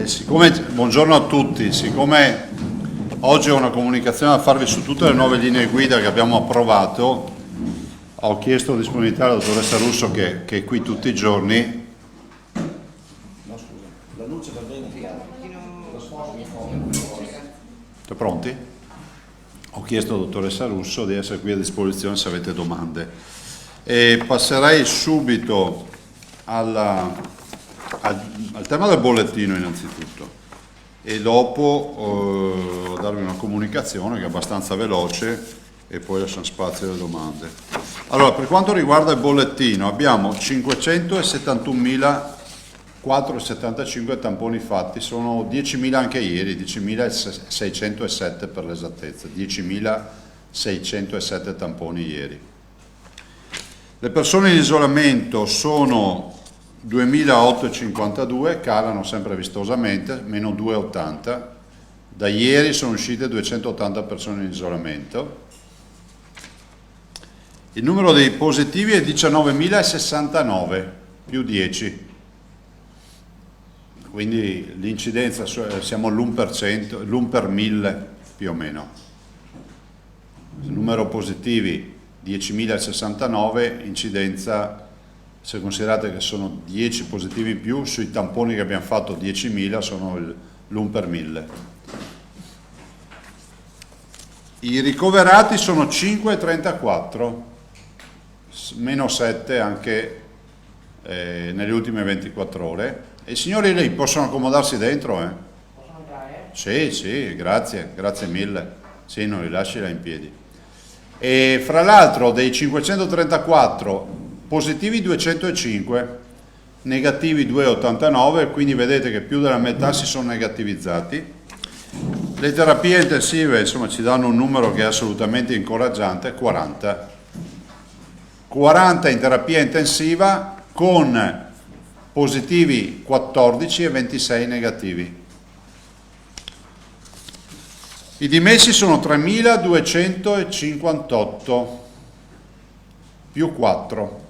Buongiorno a tutti, siccome oggi ho una comunicazione da farvi su tutte le nuove linee guida che abbiamo approvato, ho chiesto disponibilità alla dottoressa Russo che è qui tutti i giorni. No, scusa, la luce va bene. Siete pronti? Ho chiesto alla dottoressa Russo di essere qui a disposizione se avete domande. E passerei subito al tema del bollettino innanzitutto e dopo darvi una comunicazione che è abbastanza veloce e poi lasciamo spazio alle domande. Allora, per quanto riguarda il bollettino abbiamo 571.475 tamponi fatti, sono 10.000 anche ieri, 10.607 per l'esattezza, 10.607 tamponi ieri. Le persone in isolamento sono 2.852, calano sempre vistosamente, meno 2,80. Da ieri sono uscite 280 persone in isolamento. Il numero dei positivi è 19.069, più 10. Quindi l'incidenza, siamo all'1%, l'1 per 1000 più o meno. Il numero positivi 10.069, incidenza, se considerate che sono 10 positivi in più, sui tamponi che abbiamo fatto 10.000 sono l'1 per 1000. I ricoverati sono 5,34, meno 7 anche nelle ultime 24 ore. E i signori lì possono accomodarsi dentro? Possono entrare? Sì, grazie mille. Sì, non li lasci là in piedi. E fra l'altro dei 534 positivi 205, negativi 289, quindi vedete che più della metà si sono negativizzati. Le terapie intensive insomma ci danno un numero che è assolutamente incoraggiante, 40 in terapia intensiva con positivi 14 e 26 negativi. I dimessi sono 3.258 più 4.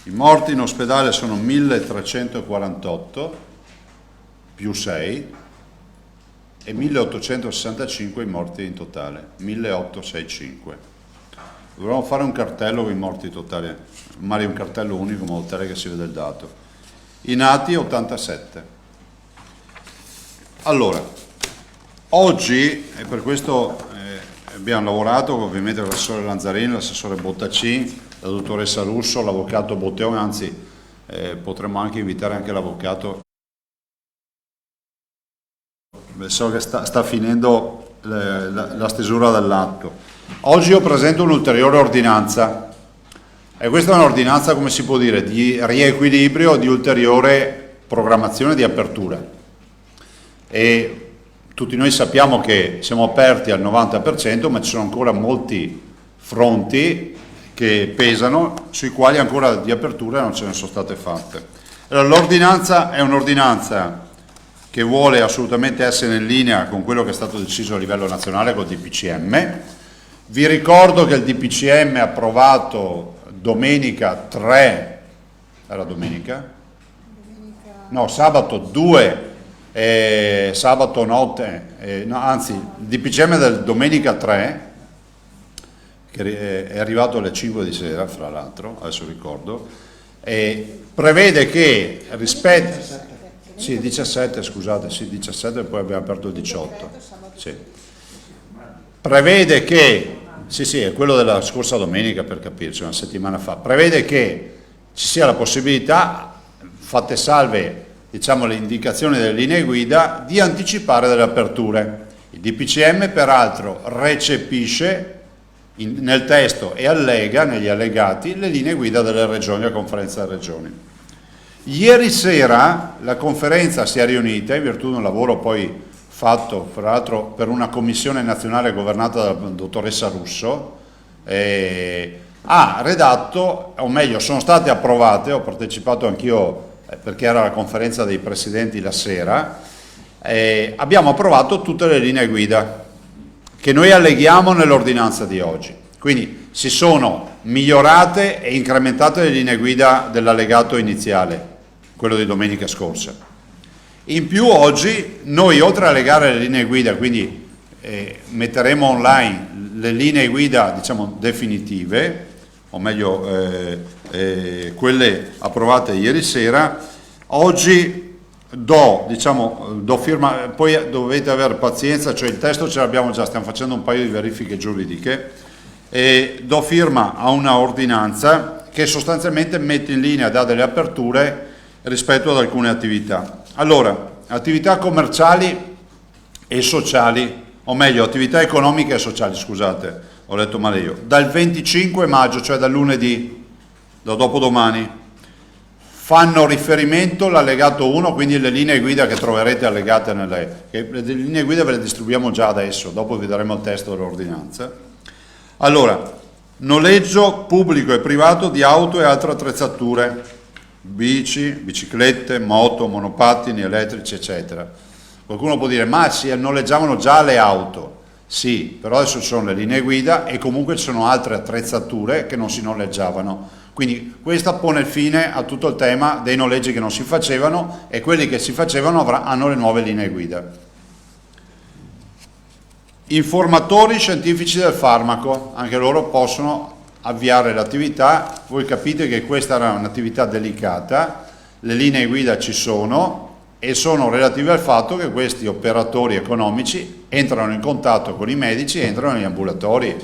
I morti in ospedale sono 1.348 più 6 e 1.865 i morti in totale, 1.865. Dovremmo fare un cartello con i morti totali, magari un cartello unico in modo tale che si veda il dato. I nati 87. Allora, oggi, e per questo abbiamo lavorato ovviamente con l'assessore Lanzarini, l'assessore Bottacin, la dottoressa Russo, l'avvocato Botteon, anzi potremmo anche invitare anche l'avvocato. So che sta finendo la stesura dell'atto. Oggi io presento un'ulteriore ordinanza e questa è un'ordinanza, come si può dire, di riequilibrio, di ulteriore programmazione di apertura. E tutti noi sappiamo che siamo aperti al 90%, ma ci sono ancora molti fronti che pesano, sui quali ancora di apertura non ce ne sono state fatte. Allora, l'ordinanza è un'ordinanza che vuole assolutamente essere in linea con quello che è stato deciso a livello nazionale col DPCM. Vi ricordo che il DPCM approvato domenica 3, era domenica? No, sabato 2, sabato notte, no, anzi il DPCM del domenica 3, che è arrivato alle 5 di sera, fra l'altro, adesso ricordo, prevede che rispetto... Sì, 17, scusate, sì, 17 e poi abbiamo aperto il 18. Sì. Prevede che, sì, è quello della scorsa domenica per capirci, una settimana fa, prevede che ci sia la possibilità, fatte salve, diciamo, le indicazioni delle linee guida, di anticipare delle aperture. Il DPCM peraltro recepisce nel testo e allega, negli allegati, le linee guida delle regioni, la conferenza delle regioni. Ieri sera la conferenza si è riunita in virtù di un lavoro poi fatto, fra l'altro, per una commissione nazionale governata dalla dottoressa Russo, ha redatto, o meglio sono state approvate, ho partecipato anch'io perché era la conferenza dei presidenti la sera, abbiamo approvato tutte le linee guida che noi alleghiamo nell'ordinanza di oggi. Quindi si sono migliorate e incrementate le linee guida dell'allegato iniziale. quello di domenica scorsa. In più oggi noi, oltre a legare le linee guida, quindi metteremo online le linee guida, diciamo, definitive, o meglio quelle approvate ieri sera, oggi do firma, poi dovete avere pazienza, cioè il testo ce l'abbiamo già, stiamo facendo un paio di verifiche giuridiche, e do firma a una ordinanza che sostanzialmente mette in linea, dà delle aperture rispetto ad alcune attività. Allora, attività commerciali e sociali, o meglio attività economiche e sociali, scusate, ho letto male io, dal 25 maggio, cioè dal lunedì, da dopodomani, fanno riferimento l'allegato 1, quindi le linee guida che troverete allegate le linee guida ve le distribuiamo già adesso, dopo vi daremo il testo dell'ordinanza. Allora, noleggio pubblico e privato di auto e altre attrezzature, bici, biciclette, moto, monopattini elettrici, eccetera. Qualcuno può dire, ma si noleggiavano già le auto. Sì, però adesso ci sono le linee guida e comunque ci sono altre attrezzature che non si noleggiavano. Quindi questa pone fine a tutto il tema dei noleggi che non si facevano, e quelli che si facevano hanno le nuove linee guida. Informatori scientifici del farmaco, anche loro possono avviare l'attività. Voi capite che questa era un'attività delicata, le linee guida ci sono e sono relative al fatto che questi operatori economici entrano in contatto con i medici e entrano negli ambulatori,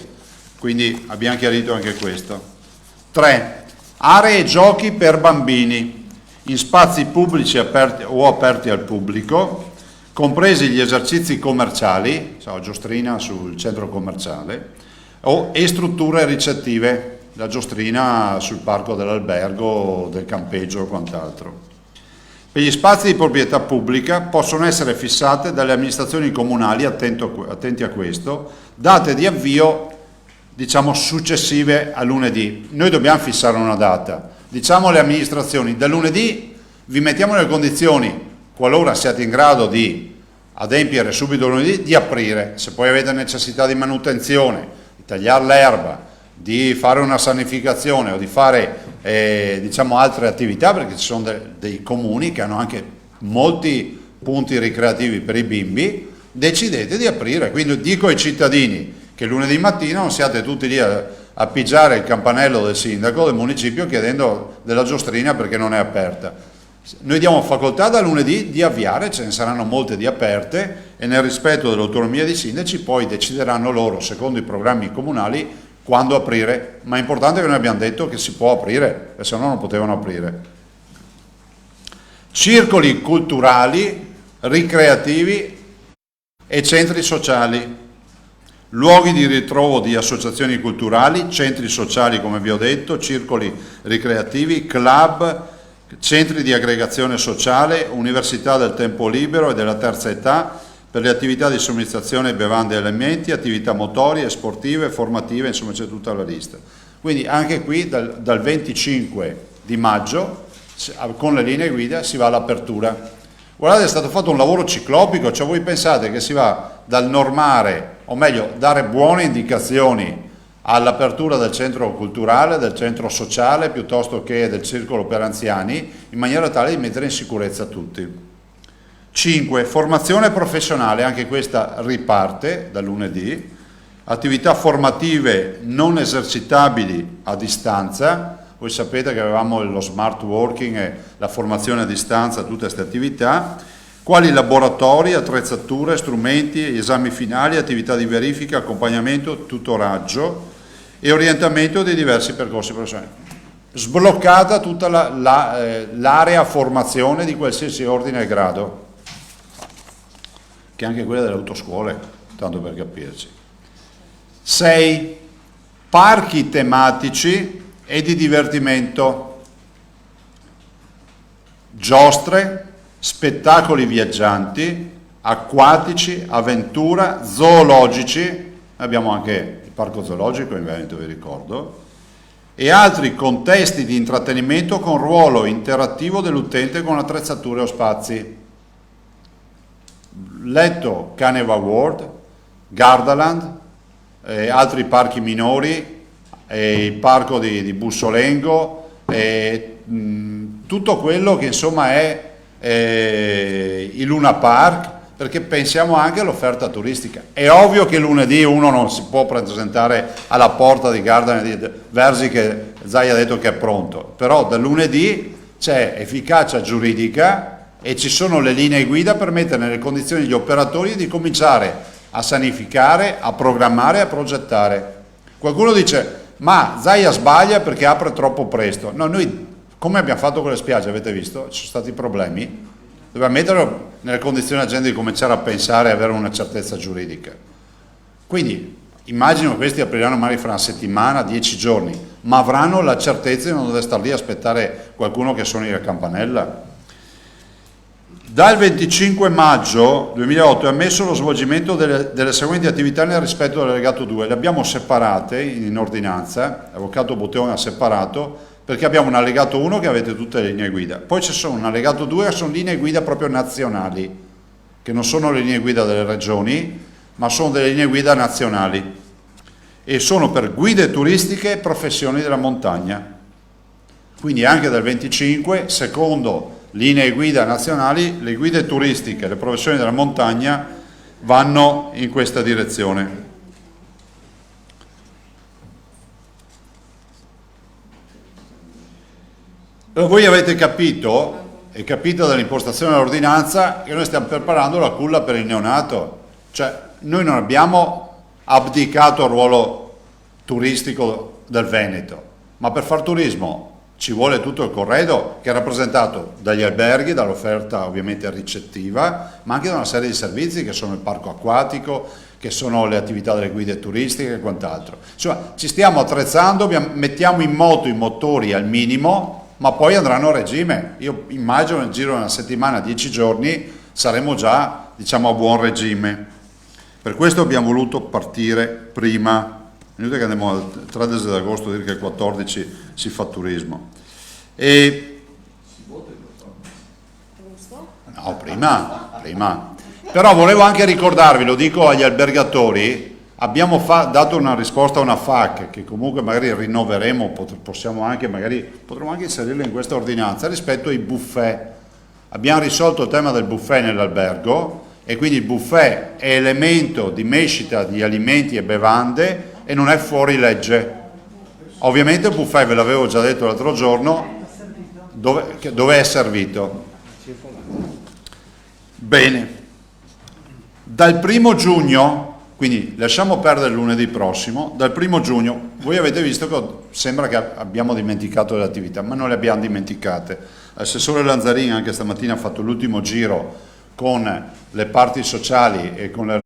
quindi abbiamo chiarito anche questo. 3. Aree giochi per bambini in spazi pubblici aperti o aperti al pubblico, compresi gli esercizi commerciali, giostrina sul centro commerciale, e strutture ricettive, la giostrina sul parco dell'albergo, del campeggio o quant'altro. Per gli spazi di proprietà pubblica possono essere fissate dalle amministrazioni comunali, attenti a questo, date di avvio, diciamo, successive a lunedì. Noi dobbiamo fissare una data, diciamo alle amministrazioni, da lunedì vi mettiamo nelle condizioni, qualora siate in grado di adempiere subito lunedì, di aprire. Se poi avete necessità di manutenzione, di tagliare l'erba, di fare una sanificazione o di fare diciamo altre attività, perché ci sono dei comuni che hanno anche molti punti ricreativi per i bimbi, decidete di aprire. Quindi dico ai cittadini che lunedì mattina non siate tutti lì a pigiare il campanello del sindaco del municipio chiedendo della giostrina perché non è aperta. Noi diamo facoltà da lunedì di avviare, ce ne saranno molte di aperte, e nel rispetto dell'autonomia dei sindaci poi decideranno loro, secondo i programmi comunali, quando aprire, ma è importante che noi abbiamo detto che si può aprire, perché se no non potevano aprire. Circoli culturali, ricreativi e centri sociali, luoghi di ritrovo di associazioni culturali, centri sociali come vi ho detto, circoli ricreativi, club, centri di aggregazione sociale, università del tempo libero e della terza età, per le attività di somministrazione di bevande e alimenti, attività motorie, sportive, formative, insomma c'è tutta la lista. Quindi anche qui dal 25 di maggio con le linee guida si va all'apertura. Guardate, è stato fatto un lavoro ciclopico, cioè voi pensate che si va dal normare, o meglio dare buone indicazioni all'apertura del centro culturale, del centro sociale, piuttosto che del circolo per anziani, in maniera tale di mettere in sicurezza tutti. 5. Formazione professionale, anche questa riparte da lunedì, attività formative non esercitabili a distanza. Voi sapete che avevamo lo smart working e la formazione a distanza, tutte queste attività, quali laboratori, attrezzature, strumenti, esami finali, attività di verifica, accompagnamento, tutoraggio e orientamento dei diversi percorsi professionali. Sbloccata tutta l'area formazione di qualsiasi ordine e grado, che anche quella delle autoscuole, tanto per capirci. 6. Parchi tematici e di divertimento, giostre, spettacoli viaggianti, acquatici, avventura, zoologici, abbiamo anche il parco zoologico in Veneto, vi ricordo, e altri contesti di intrattenimento con ruolo interattivo dell'utente con attrezzature o spazi. Letto Caneva World, Gardaland, altri parchi minori, il parco di Bussolengo, tutto quello che insomma è il Luna Park, perché pensiamo anche all'offerta turistica. È ovvio che lunedì uno non si può presentare alla porta di Garden Versi che Zai ha detto che è pronto, però da lunedì c'è efficacia giuridica e ci sono le linee guida per mettere nelle condizioni gli operatori di cominciare a sanificare, a programmare, a progettare. Qualcuno dice, ma Zaia sbaglia perché apre troppo presto. No, noi, come abbiamo fatto con le spiagge, avete visto? Ci sono stati problemi. Dobbiamo metterlo nelle condizioni la gente di cominciare a pensare e avere una certezza giuridica. Quindi, immagino che questi apriranno magari fra una settimana, 10 giorni, ma avranno la certezza di non dover stare lì a aspettare qualcuno che suoni la campanella. Dal 25 maggio 2008 è ammesso lo svolgimento delle seguenti attività nel rispetto dell'allegato 2. Le abbiamo separate in ordinanza, l'avvocato Botteone ha separato, perché abbiamo un allegato 1 che avete tutte le linee guida, poi c'è sono un allegato 2 che sono linee guida proprio nazionali, che non sono le linee guida delle regioni, ma sono delle linee guida nazionali e sono per guide turistiche e professioni della montagna. Quindi anche dal 25, secondo linee guida nazionali, le guide turistiche e le professioni della montagna vanno in questa direzione. Voi avete capito, e capito dall'impostazione dell'ordinanza, che noi stiamo preparando la culla per il neonato. Cioè, noi non abbiamo abdicato al ruolo turistico del Veneto, ma per far turismo ci vuole tutto il corredo che è rappresentato dagli alberghi, dall'offerta ovviamente ricettiva, ma anche da una serie di servizi che sono il parco acquatico, che sono le attività delle guide turistiche e quant'altro. Insomma, ci stiamo attrezzando, mettiamo in moto i motori al minimo, ma poi andranno a regime. Io immagino nel giro di una settimana, 10 giorni, saremo già, diciamo, a buon regime. Per questo abbiamo voluto partire prima. Inutile che andiamo al 13 agosto a dire che il 14 si fa turismo. No, prima. Però volevo anche ricordarvi, lo dico agli albergatori, abbiamo dato una risposta a una FAC che comunque magari rinnoveremo, potremo anche inserirla in questa ordinanza rispetto ai buffet. Abbiamo risolto il tema del buffet nell'albergo e quindi il buffet è elemento di mescita di alimenti e bevande e non è fuori legge. Ovviamente il buffet, ve l'avevo già detto l'altro giorno, dove è servito. Bene. Dal 1 giugno, quindi lasciamo perdere lunedì prossimo, dal 1 giugno, voi avete visto che sembra che abbiamo dimenticato le attività, ma non le abbiamo dimenticate. L'assessore Lanzarini anche stamattina ha fatto l'ultimo giro con le parti sociali e con le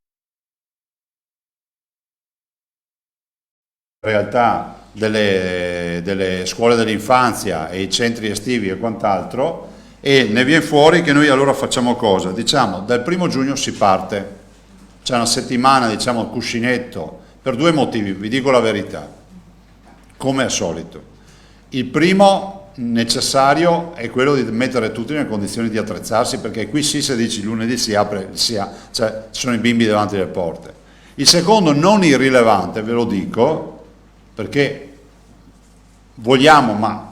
realtà delle scuole dell'infanzia e i centri estivi e quant'altro, e ne viene fuori che noi allora facciamo cosa? Diciamo, dal 1 giugno si parte, c'è una settimana, diciamo, al cuscinetto, per due motivi, vi dico la verità, come al solito. Il primo necessario è quello di mettere tutti nelle condizioni di attrezzarsi, perché qui sì, se dici lunedì si apre, cioè ci sono i bimbi davanti alle porte. Il secondo, non irrilevante, ve lo dico, perché vogliamo, ma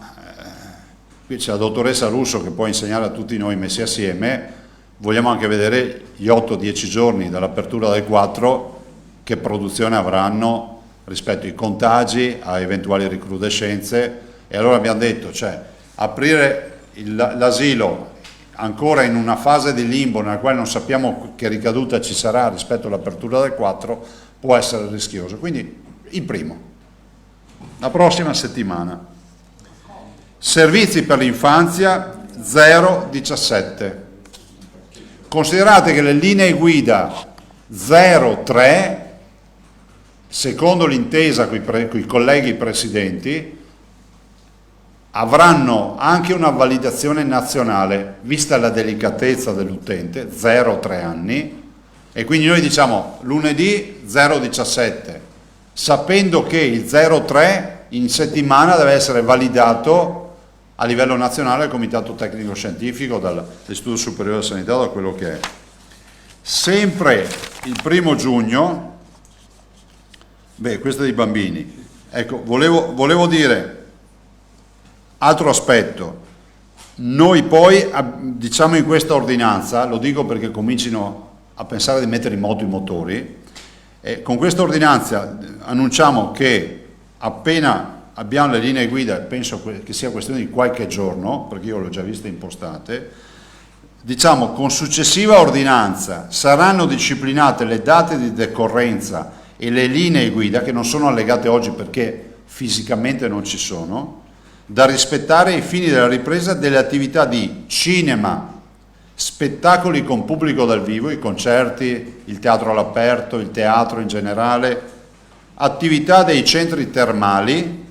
qui c'è la dottoressa Russo che può insegnare a tutti noi messi assieme, vogliamo anche vedere gli 8-10 giorni dall'apertura del 4 che produzione avranno rispetto ai contagi, a eventuali recrudescenze, e allora abbiamo detto, cioè aprire l'asilo ancora in una fase di limbo nella quale non sappiamo che ricaduta ci sarà rispetto all'apertura del 4 può essere rischioso, quindi il primo. La prossima settimana. Servizi per l'infanzia 017. Considerate che le linee guida 03, secondo l'intesa con i colleghi presidenti, avranno anche una validazione nazionale, vista la delicatezza dell'utente, 0-3 anni, e quindi noi diciamo lunedì 017, sapendo che il 03 in settimana deve essere validato a livello nazionale dal Comitato Tecnico Scientifico, dall'Istituto Superiore di Sanità, da quello che è. Sempre il 1 giugno, questo è dei bambini, ecco, volevo dire, altro aspetto, Noi poi, diciamo in questa ordinanza, lo dico perché comincino a pensare di mettere in moto i motori, con questa ordinanza annunciamo che appena abbiamo le linee guida, penso che sia questione di qualche giorno, perché io le ho già viste impostate, diciamo con successiva ordinanza saranno disciplinate le date di decorrenza e le linee guida, che non sono allegate oggi perché fisicamente non ci sono, da rispettare ai fini della ripresa delle attività di cinema, spettacoli con pubblico dal vivo, i concerti, il teatro all'aperto, il teatro in generale, attività dei centri termali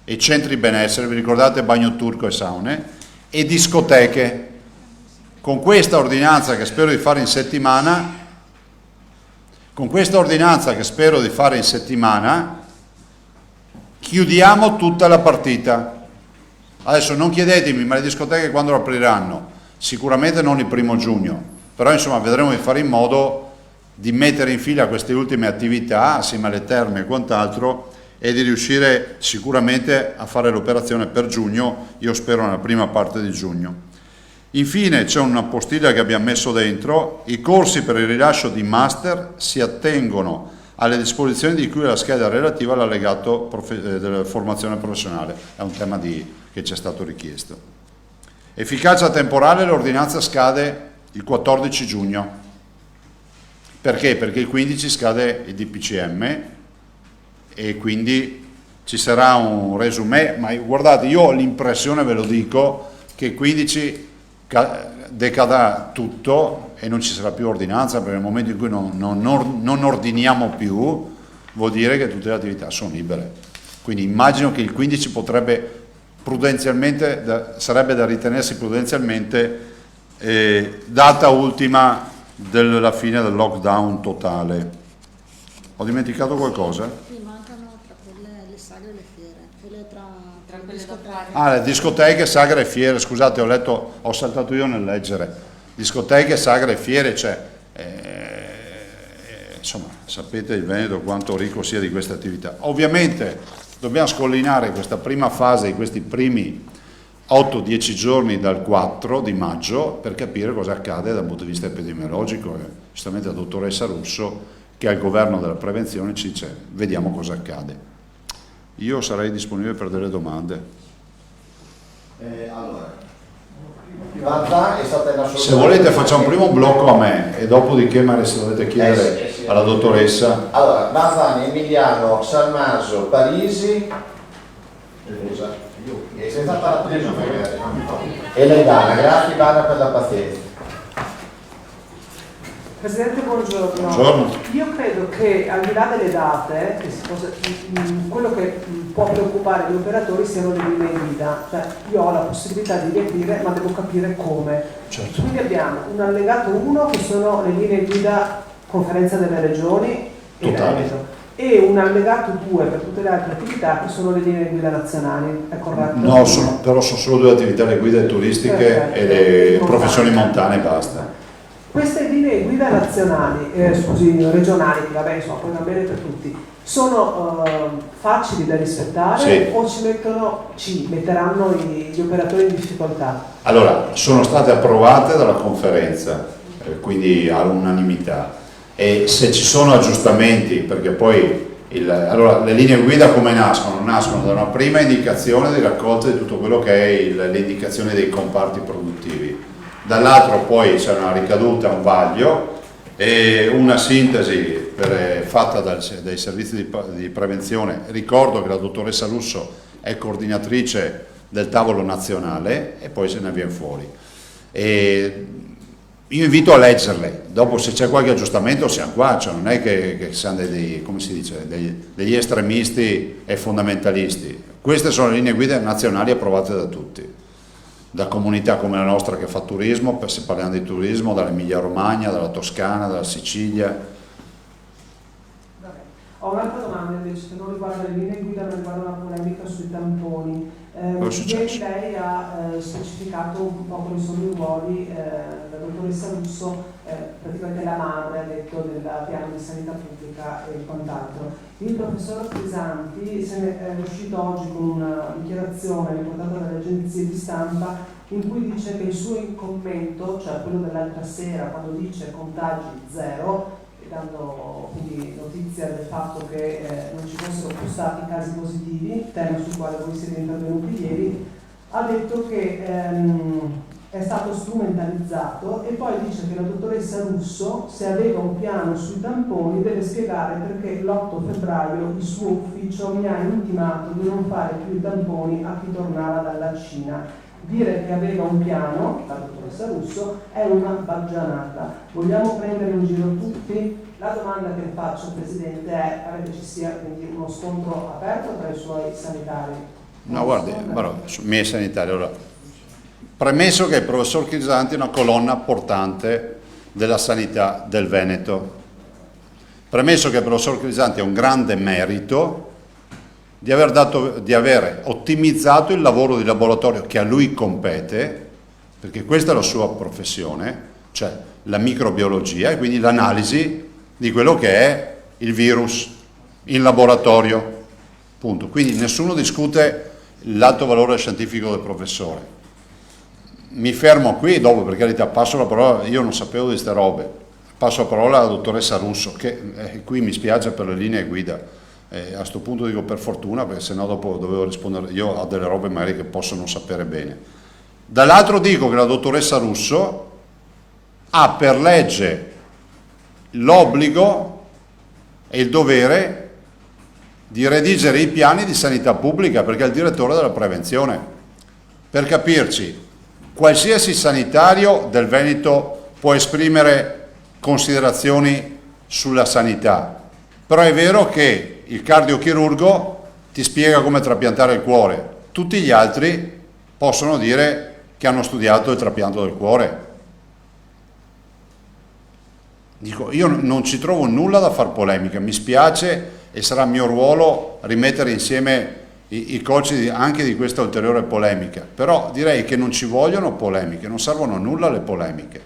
e centri benessere, vi ricordate bagno turco e saune, e discoteche. Con questa ordinanza che spero di fare in settimana, chiudiamo tutta la partita. Adesso non chiedetemi, ma le discoteche quando apriranno? Sicuramente non il 1° giugno, però insomma vedremo di fare in modo di mettere in fila queste ultime attività assieme alle terme e quant'altro e di riuscire sicuramente a fare l'operazione per giugno, io spero nella prima parte di giugno. Infine c'è una postilla che abbiamo messo dentro: i corsi per il rilascio di master si attengono alle disposizioni di cui è la scheda relativa all'allegato della formazione professionale, è un tema che ci è stato richiesto. Efficacia temporale: l'ordinanza scade il 14 giugno. Perché? Perché il 15 scade il DPCM e quindi ci sarà un resumé, ma guardate, io ho l'impressione, ve lo dico, che il 15 decadrà tutto e non ci sarà più ordinanza, perché nel momento in cui non ordiniamo più vuol dire che tutte le attività sono libere. Quindi immagino che il 15 potrebbe prudenzialmente, sarebbe da ritenersi prudenzialmente data ultima della fine del lockdown totale. Ho dimenticato qualcosa? Mi mancano tra quelle le sagre e le fiere, quelle tra quelle da fare. Ah, le discoteche, sagre e fiere, scusate, ho saltato io nel leggere. Discoteche, sagre e fiere, cioè, insomma, sapete il Veneto quanto ricco sia di queste attività. Ovviamente dobbiamo scollinare questa prima fase di questi primi 8-10 giorni dal 4 di maggio per capire cosa accade dal punto di vista epidemiologico. Giustamente la dottoressa Russo, che è al governo della prevenzione, ci dice vediamo cosa accade. Io sarei disponibile per delle domande. Allora, Vanzà è stata in assoluta... Se volete facciamo prima un blocco a me e dopodiché magari se dovete chiedere sì. alla dottoressa. Allora, Bazzani, Emiliano, Salmaso, Parisi, sei stata la prima e lei Ivana, grazie Ivana per la pazienza. Presidente, buongiorno. Buongiorno. Io credo che al di là delle date, quello che può preoccupare gli operatori siano le linee guida. Cioè, io ho la possibilità di riaprire, ma devo capire come. Certo. Quindi abbiamo un allegato 1 che sono le linee guida conferenza delle regioni e Veneto, e un allegato 2 per tutte le altre attività che sono le linee guida nazionali, è corretto? No, però sono solo 2 attività, le guide turistiche Perfetto. e le professioni montane e basta. Queste linee guida nazionali, regionali, che vabbè, insomma, poi va bene per tutti, sono facili da rispettare, Sì. o ci metteranno gli operatori in difficoltà? Allora, sono state approvate dalla conferenza, quindi all'unanimità, e se ci sono aggiustamenti, perché poi allora, le linee guida come nascono? Nascono da una prima indicazione di raccolta di tutto quello che è le indicazioni dei comparti produttivi, dall'altro poi c'è una ricaduta, un vaglio e una sintesi fatta dai servizi di prevenzione. Ricordo che la dottoressa Russo è coordinatrice del tavolo nazionale e poi se ne viene fuori. E io invito a leggerle, dopo se c'è qualche aggiustamento siamo qua, cioè non è che siamo come si dice, degli estremisti e fondamentalisti. Queste sono le linee guida nazionali approvate da tutti, da comunità come la nostra che fa turismo, se parliamo di turismo, dall'Emilia Romagna, dalla Toscana, dalla Sicilia. Ho un'altra domanda invece che non riguarda le linee guida, ma riguarda una polemica sui tamponi. Ieri lei ha specificato un po' quali sono i ruoli, la dottoressa Russo, praticamente la madre ha detto del piano di sanità pubblica e quant'altro. Il professor Crisanti è uscito oggi con una dichiarazione riportata dalle agenzie di stampa in cui dice che il suo commento, cioè quello dell'altra sera, quando dice contagi zero, dando quindi notizia del fatto che non ci fossero più stati casi positivi, tema sul quale voi siete intervenuti ieri, ha detto che è stato strumentalizzato e poi dice che la dottoressa Russo, se aveva un piano sui tamponi, deve spiegare perché l'8 febbraio il suo ufficio mi ha intimato di non fare più i tamponi a chi tornava dalla Cina. Dire che aveva un piano, la dottoressa Russo, è una baggianata. Vogliamo prendere in giro tutti? La domanda che le faccio, Presidente, è: pare che ci sia quindi uno scontro aperto tra i suoi sanitari? No, guardi, su miei sanitari. Allora, premesso che il professor Crisanti è una colonna portante della sanità del Veneto, premesso che il professor Crisanti ha un grande merito di aver ottimizzato il lavoro di laboratorio che a lui compete, perché questa è la sua professione, cioè la microbiologia e quindi l'analisi di quello che è il virus in laboratorio, punto. Quindi nessuno discute l'alto valore scientifico del professore. Mi fermo qui, dopo per carità passo la parola, io non sapevo di queste robe, passo la parola alla dottoressa Russo, che qui mi spiace per le linee guida. A questo punto dico per fortuna, perché sennò dopo dovevo rispondere io a delle robe magari che posso non sapere bene. Dall'altro dico che la dottoressa Russo ha per legge l'obbligo e il dovere di redigere i piani di sanità pubblica, perché è il direttore della prevenzione. Per capirci, qualsiasi sanitario del Veneto può esprimere considerazioni sulla sanità, però è vero che il cardiochirurgo ti spiega come trapiantare il cuore, tutti gli altri possono dire che hanno studiato il trapianto del cuore. Dico, io non ci trovo nulla da far polemica, mi spiace e sarà mio ruolo rimettere insieme i cocci anche di questa ulteriore polemica, però direi che non ci vogliono polemiche, non servono a nulla le polemiche.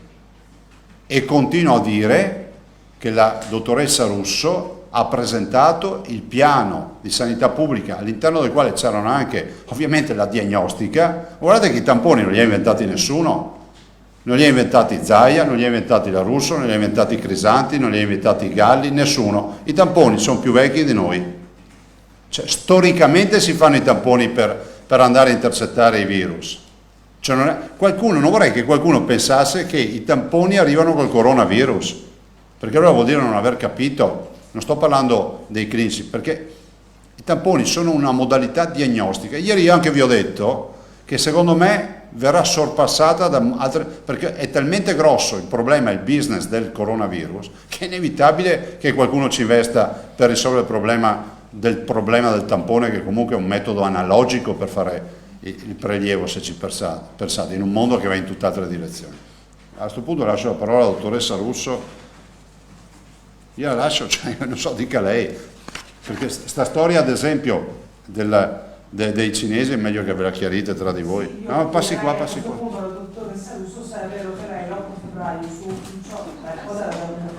E continuo a dire che la dottoressa Russo ha presentato il piano di sanità pubblica, all'interno del quale c'erano anche ovviamente la diagnostica. Guardate che i tamponi non li ha inventati nessuno, non li ha inventati Zaia, non li ha inventati la Russo, non li ha inventati Crisanti, non li ha inventati Galli, nessuno. I tamponi sono più vecchi di noi, cioè storicamente si fanno i tamponi per andare a intercettare i virus. Cioè non vorrei che qualcuno pensasse che i tamponi arrivano col coronavirus, perché allora vuol dire non aver capito. Non sto parlando dei clinici, perché i tamponi sono una modalità diagnostica. Ieri io anche vi ho detto che secondo me verrà sorpassata da altre, perché è talmente grosso il problema, il business del coronavirus, che è inevitabile che qualcuno ci investa per risolvere il problema del tampone, che comunque è un metodo analogico per fare il prelievo, se ci pensate, in un mondo che va in tutt'altre direzioni. A questo punto lascio la parola alla dottoressa Russo. Io la lascio, cioè, non so, dica lei, perché sta storia ad esempio dei cinesi è meglio che ve la chiarite tra di voi. Sì, no, passi qua. La dottoressa Russo, se è vero che lei l'8 febbraio su ufficio, cosa era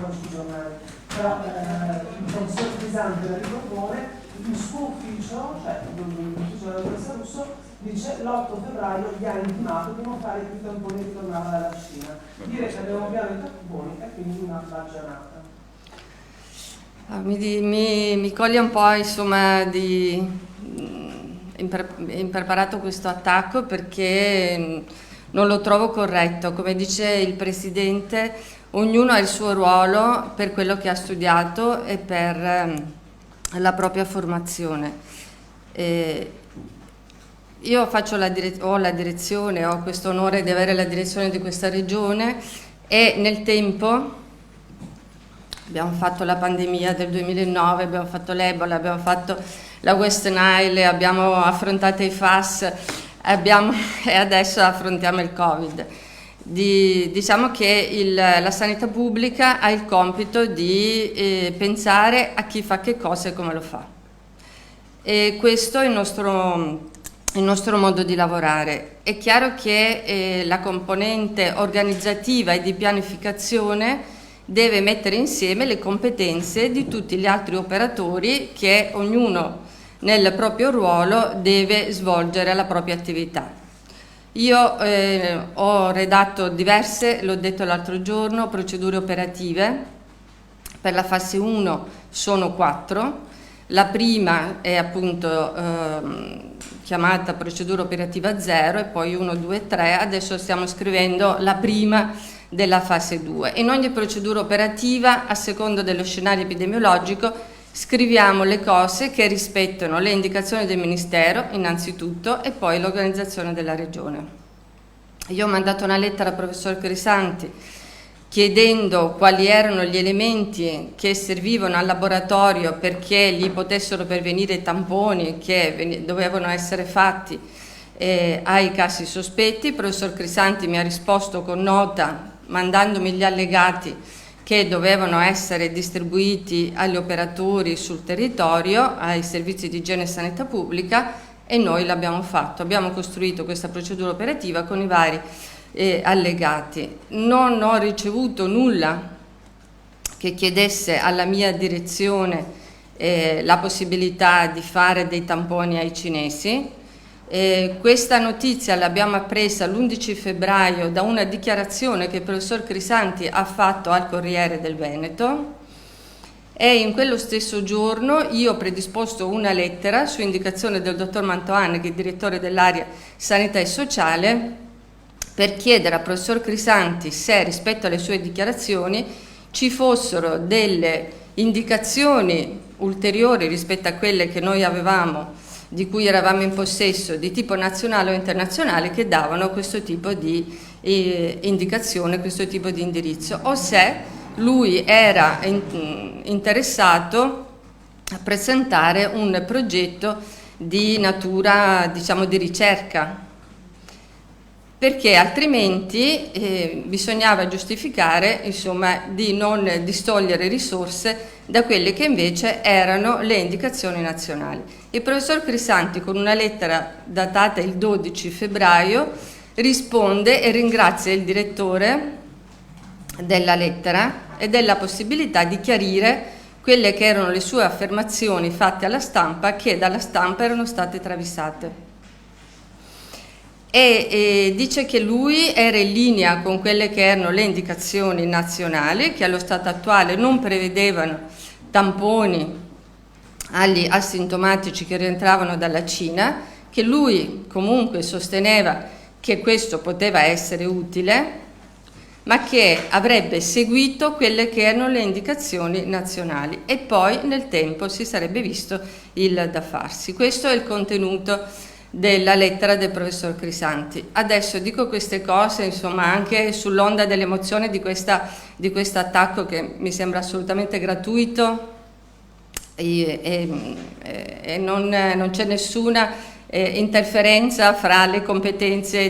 sui giornali, però il professor Crisanti la ripropone, il suo ufficio, cioè l'ufficio della dottoressa Russo, dice l'8 febbraio gli ha intimato di non fare più tamponi e tornava dalla Cina. Dire che abbiamo piano di tamponi è quindi una baggianata. Mi coglie un po', insomma, impreparato questo attacco, perché non lo trovo corretto. Come dice il Presidente, ognuno ha il suo ruolo per quello che ha studiato e per la propria formazione. Io ho la direzione, ho questo onore di avere la direzione di questa regione, e nel tempo abbiamo fatto la pandemia del 2009, abbiamo fatto l'Ebola, abbiamo fatto la West Nile, abbiamo affrontato i FAS e adesso affrontiamo il Covid. Diciamo che la sanità pubblica ha il compito di pensare a chi fa che cosa e come lo fa. E questo è il nostro modo di lavorare. È chiaro che la componente organizzativa e di pianificazione deve mettere insieme le competenze di tutti gli altri operatori, che ognuno nel proprio ruolo deve svolgere la propria attività. Io ho redatto diverse, l'ho detto l'altro giorno, procedure operative. Per la fase 1 sono 4. La prima è appunto chiamata procedura operativa 0 e poi 1, 2, 3. Adesso stiamo scrivendo la prima della fase 2. In ogni procedura operativa, a seconda dello scenario epidemiologico, scriviamo le cose che rispettano le indicazioni del Ministero innanzitutto e poi l'organizzazione della Regione. Io ho mandato una lettera al professor Crisanti chiedendo quali erano gli elementi che servivano al laboratorio perché gli potessero pervenire tamponi che dovevano essere fatti ai casi sospetti. Il professor Crisanti mi ha risposto con nota mandandomi gli allegati che dovevano essere distribuiti agli operatori sul territorio, ai servizi di igiene e sanità pubblica, e noi l'abbiamo fatto. Abbiamo costruito questa procedura operativa con i vari allegati. Non ho ricevuto nulla che chiedesse alla mia direzione la possibilità di fare dei tamponi ai cinesi. Questa notizia l'abbiamo appresa l'11 febbraio da una dichiarazione che il professor Crisanti ha fatto al Corriere del Veneto, e in quello stesso giorno io ho predisposto una lettera su indicazione del dottor Mantoan, che è direttore dell'area sanità e sociale, per chiedere al professor Crisanti se rispetto alle sue dichiarazioni ci fossero delle indicazioni ulteriori rispetto a quelle che noi avevamo, di cui eravamo in possesso, di tipo nazionale o internazionale, che davano questo tipo di indicazione, questo tipo di indirizzo, o se lui era interessato a presentare un progetto di natura, diciamo, di ricerca, perché altrimenti bisognava giustificare, insomma, di non distogliere risorse da quelle che invece erano le indicazioni nazionali. Il professor Crisanti, con una lettera datata il 12 febbraio, risponde e ringrazia il direttore della lettera e della possibilità di chiarire quelle che erano le sue affermazioni fatte alla stampa, che dalla stampa erano state travisate. E dice che lui era in linea con quelle che erano le indicazioni nazionali, che allo stato attuale non prevedevano tamponi agli asintomatici che rientravano dalla Cina, che lui comunque sosteneva che questo poteva essere utile, ma che avrebbe seguito quelle che erano le indicazioni nazionali e poi nel tempo si sarebbe visto il da farsi. Questo è il contenuto della lettera del professor Crisanti. Adesso dico queste cose, insomma, anche sull'onda dell'emozione di questo attacco che mi sembra assolutamente gratuito e non c'è nessuna interferenza fra le competenze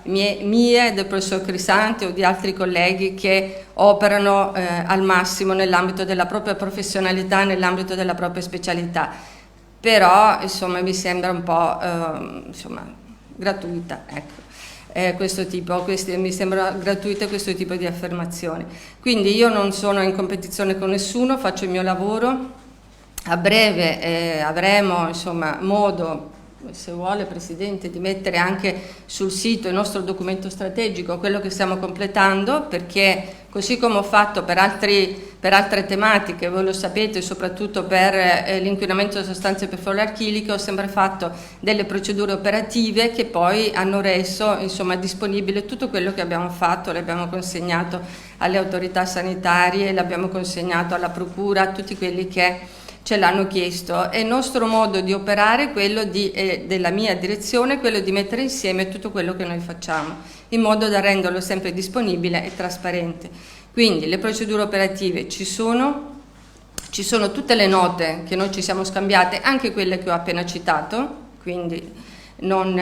mie, del professor Crisanti o di altri colleghi che operano al massimo nell'ambito della propria professionalità, nell'ambito della propria specialità. Però insomma mi sembra un po' gratuita, ecco. Mi sembra gratuita questo tipo di affermazioni. Quindi io non sono in competizione con nessuno, faccio il mio lavoro. A breve avremo insomma modo, se vuole Presidente, di mettere anche sul sito il nostro documento strategico, quello che stiamo completando, perché così come ho fatto per altre tematiche, voi lo sapete, soprattutto per l'inquinamento di sostanze perfluoroalchiliche, ho sempre fatto delle procedure operative che poi hanno reso insomma disponibile tutto quello che abbiamo fatto, l'abbiamo consegnato alle autorità sanitarie, l'abbiamo consegnato alla procura, a tutti quelli che ce l'hanno chiesto. E il nostro modo di operare, quello della mia direzione, quello di mettere insieme tutto quello che noi facciamo, in modo da renderlo sempre disponibile e trasparente. Quindi le procedure operative ci sono tutte le note che noi ci siamo scambiate, anche quelle che ho appena citato, quindi non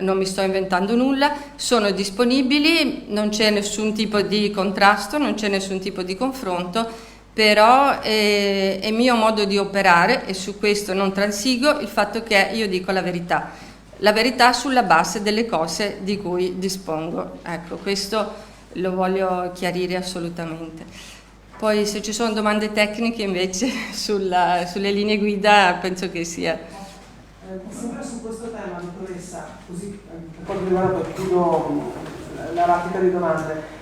mi sto inventando nulla, sono disponibili, non c'è nessun tipo di contrasto, non c'è nessun tipo di confronto, però è mio modo di operare, e su questo non transigo, il fatto che io dico la verità sulla base delle cose di cui dispongo. Ecco, questo lo voglio chiarire assolutamente. Poi se ci sono domande tecniche invece sulle linee guida penso che sia. Sempre su questo tema, dottoressa, così per quanto riguarda poi chiudo la raffica di domande.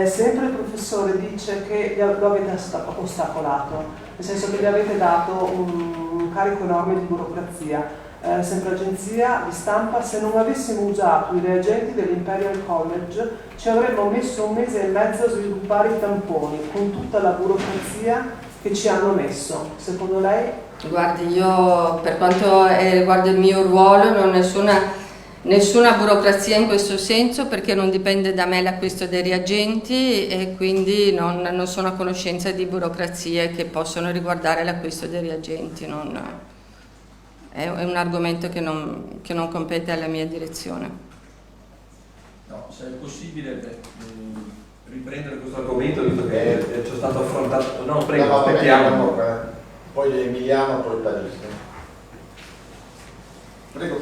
Sempre il professore dice che lo avete ostacolato, nel senso che gli avete dato un carico enorme di burocrazia. Sempre agenzia di stampa, se non avessimo usato i reagenti dell'Imperial College ci avremmo messo 1 mese e mezzo a sviluppare i tamponi con tutta la burocrazia che ci hanno messo. Secondo lei? Guardi, io per quanto riguarda il mio ruolo non ho nessuna burocrazia in questo senso, perché non dipende da me l'acquisto dei reagenti e quindi non sono a conoscenza di burocrazie che possono riguardare l'acquisto dei reagenti. È un argomento che non compete alla mia direzione. No, se è possibile riprendere questo argomento, visto che ci è stato affrontato. No, prego, aspettiamo. Poi Emiliano, poi Parisi. Prego.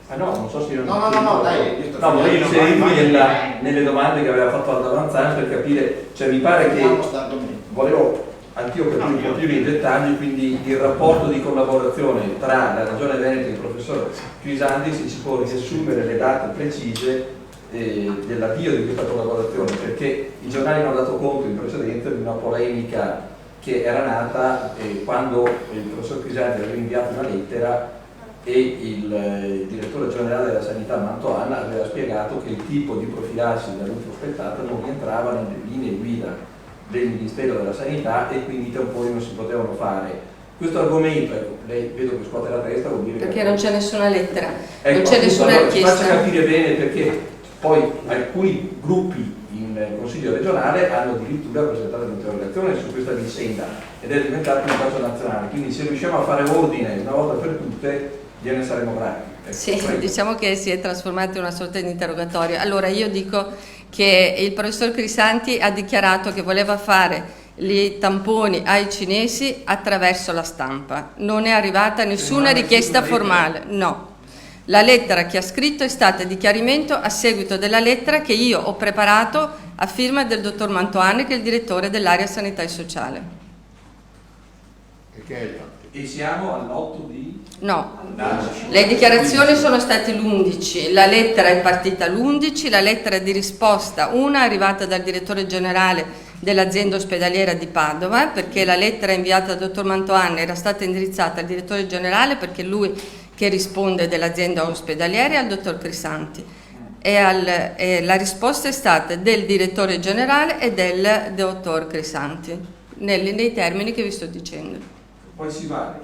Ah no, non so se io... No, dai. No, volevo inserirmi nelle domande che aveva fatto Aldo Avanzani per capire, cioè mi pare che volevo anch'io capire un po' più nei dettagli, quindi il rapporto di collaborazione tra la Regione Veneto e il professor Crisanti, se ci può riassumere le date precise dell'avvio di questa collaborazione, perché i giornali hanno dato conto in precedenza di una polemica che era nata quando il professor Crisanti aveva inviato una lettera e il direttore generale della sanità Mantoan aveva spiegato che il tipo di profilassi da lui prospettata non rientrava nelle linee guida del Ministero della Sanità e quindi i tamponi non si potevano fare. Questo argomento, ecco, lei vedo che scuote la testa, vuol dire perché non c'è nessuna lettera, ecco, non c'è nessuna richiesta. Faccia capire bene, perché poi alcuni gruppi in Consiglio regionale hanno addirittura presentato un'interrogazione su questa vicenda ed è diventato un caso nazionale, quindi se riusciamo a fare ordine una volta per tutte gliene saremo grati. Ecco, sì, prego. diciamo che si è trasformato in una sorta di interrogatorio. Allora io dico che il professor Crisanti ha dichiarato che voleva fare i tamponi ai cinesi attraverso la stampa. Non è arrivata nessuna richiesta formale, no. La lettera che ha scritto è stata di chiarimento a seguito della lettera che io ho preparato a firma del dottor Mantoan, che è il direttore dell'area sanità e sociale. E che è E siamo all'8 di... No, le dichiarazioni sono state l'11, la lettera è partita l'11, la lettera di risposta, una è arrivata dal direttore generale dell'azienda ospedaliera di Padova, perché la lettera inviata dal dottor Mantoan era stata indirizzata al direttore generale, perché lui che risponde dell'azienda ospedaliera, e al dottor Crisanti. E la risposta è stata del direttore generale e del dottor Crisanti, nei termini che vi sto dicendo. Poi si va,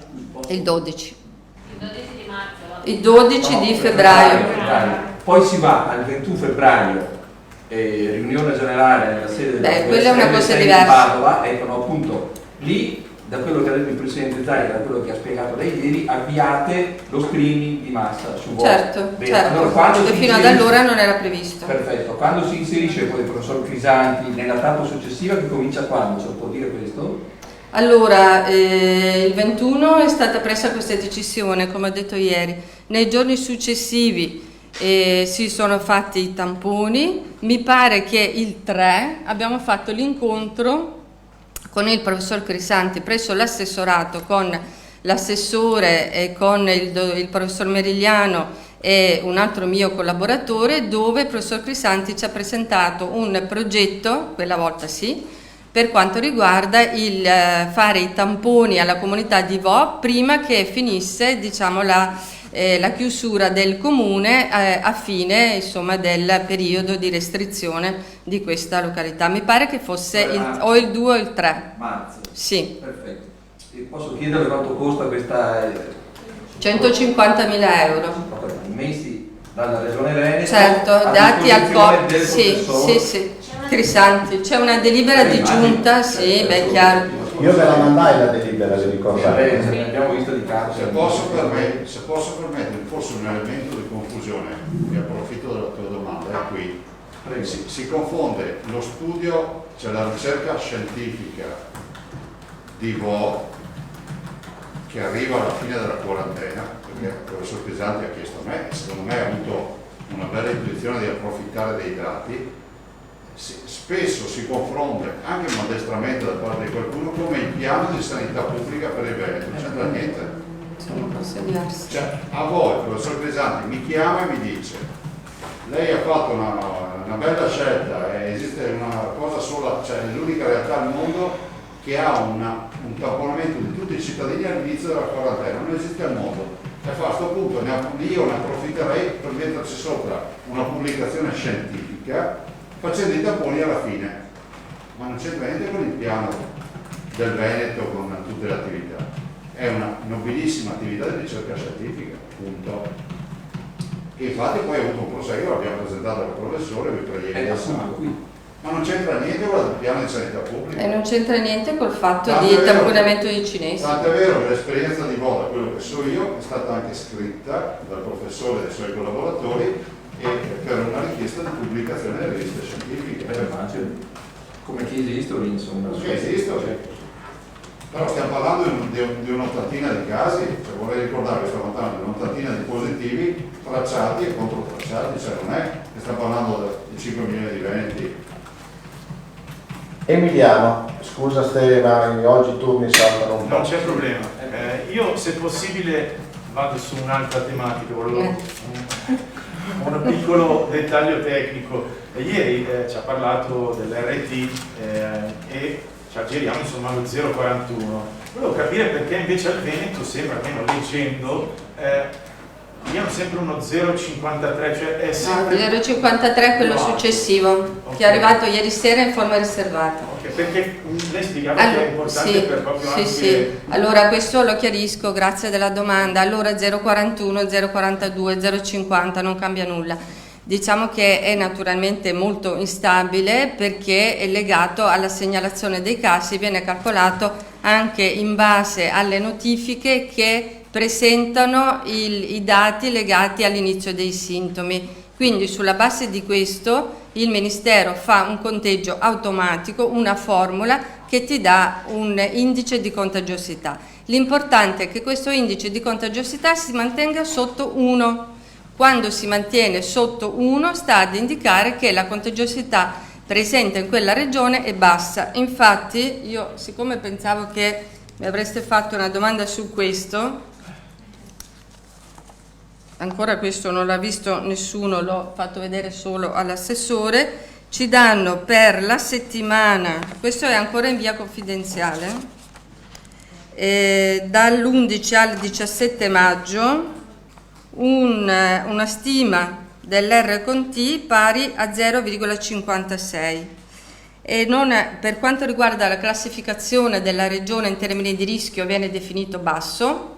Il 12. Il 12 di marzo. Il 12 di febbraio. Poi si va al 21 febbraio, riunione generale nella sede della quella è una cosa di diversa. Padova, ecco, no, appunto, lì, da quello che ha detto il Presidente Zaia, da quello che ha spiegato lei ieri, avviate lo screening di massa su voi. Certo, bene. certo. Allora, quando E si fino ad inserisce- allora non era previsto. Perfetto, quando si inserisce poi il professor Crisanti nella tappa successiva, che comincia quando? Ce lo può dire questo? Allora, il 21 è stata presa questa decisione, come ho detto ieri. Nei giorni successivi si sono fatti i tamponi. Mi pare che il 3 abbiamo fatto l'incontro con il professor Crisanti presso l'assessorato, con l'assessore e con il professor Merigliano e un altro mio collaboratore, dove il professor Crisanti ci ha presentato un progetto, quella volta sì, per quanto riguarda il fare i tamponi alla comunità di Vo prima che finisse, diciamo, la chiusura del comune a fine, insomma, del periodo di restrizione di questa località. Mi pare che fosse o il 2 o il 3. Marzo. Sì. Perfetto. E posso chiedere quanto costa questa... 150.000 euro. Messi dalla Regione Veneto, Certo, a dati al disposizione del sì, professor. sì. Crisanti, c'è una delibera di giunta, sì, beh, chiaro. Io ve la mandai la delibera, vi Ne ricordate? abbiamo visto di caso. Se posso permettere, forse un elemento di confusione, mi approfitto della tua domanda, è qui. Si confonde lo studio, cioè la ricerca scientifica di Vo, che arriva alla fine della quarantena, perché il professor Crisanti ha chiesto a me, e secondo me ha avuto una bella intuizione di approfittare dei dati. Spesso si confonde anche maldestramente da parte di qualcuno come il piano di sanità pubblica per il Veneto, non c'entra niente. Sono cose diverse. Cioè, a voi il professor Crisanti mi chiama e mi dice lei ha fatto una bella scelta, esiste una cosa sola, cioè è l'unica realtà al mondo che ha un tamponamento di tutti i cittadini all'inizio della quarantena, non esiste al mondo. E a questo punto io ne approfitterei per metterci sopra una pubblicazione scientifica facendo i tamponi alla fine, ma non c'entra niente con il piano del Veneto, con tutte le attività, è una nobilissima attività di ricerca scientifica, punto. E infatti poi ha avuto un proseguo, l'abbiamo presentato al professore, vi preghiamo. Ma non c'entra niente con il piano di sanità pubblica. E non c'entra niente col fatto di tamponamento dei cinesi. Tanto è vero che l'esperienza di Voda, quello che so io, è stata anche scritta dal professore e dai suoi collaboratori e per una richiesta di pubblicazione delle riviste scientifiche. Come chi esistono, insomma. Che esistono, sì. Però stiamo parlando di un'ottantina di casi, cioè vorrei ricordare che stiamo parlando di un'ottantina di positivi tracciati e controtracciati, cioè non è che stiamo parlando di 5 milioni di veneti. Emiliano, scusa Stefano, oggi i turni saltano un po'. Non c'è problema. Io se possibile vado su un'altra tematica, volevo un piccolo dettaglio tecnico. Ieri ci ha parlato dell'RT e ci aggiriamo insomma allo 0,41. Volevo capire perché invece al Veneto sembra, almeno leggendo, abbiamo sempre uno 0,53, cioè è sempre... No, 0,53 è quello successivo, che è arrivato ieri sera in forma riservata. Ok, perché lei spiegava che è importante sì, per proprio anche... Sì. Allora questo lo chiarisco, grazie della domanda. Allora 0,41, 0,42, 0,50 non cambia nulla. Diciamo che è naturalmente molto instabile perché è legato alla segnalazione dei casi, viene calcolato anche in base alle notifiche che presentano i dati legati all'inizio dei sintomi. Quindi sulla base di questo il Ministero fa un conteggio automatico, una formula che ti dà un indice di contagiosità. L'importante è che questo indice di contagiosità si mantenga sotto 1. Quando si mantiene sotto 1 sta ad indicare che la contagiosità presente in quella regione è bassa. Infatti io, siccome pensavo che mi avreste fatto una domanda su questo, ancora questo non l'ha visto nessuno, l'ho fatto vedere solo all'assessore, ci danno per la settimana, questo è ancora in via confidenziale, dall'11 al 17 maggio, una stima dell'R con T pari a 0,56 e per quanto riguarda la classificazione della regione in termini di rischio viene definito basso.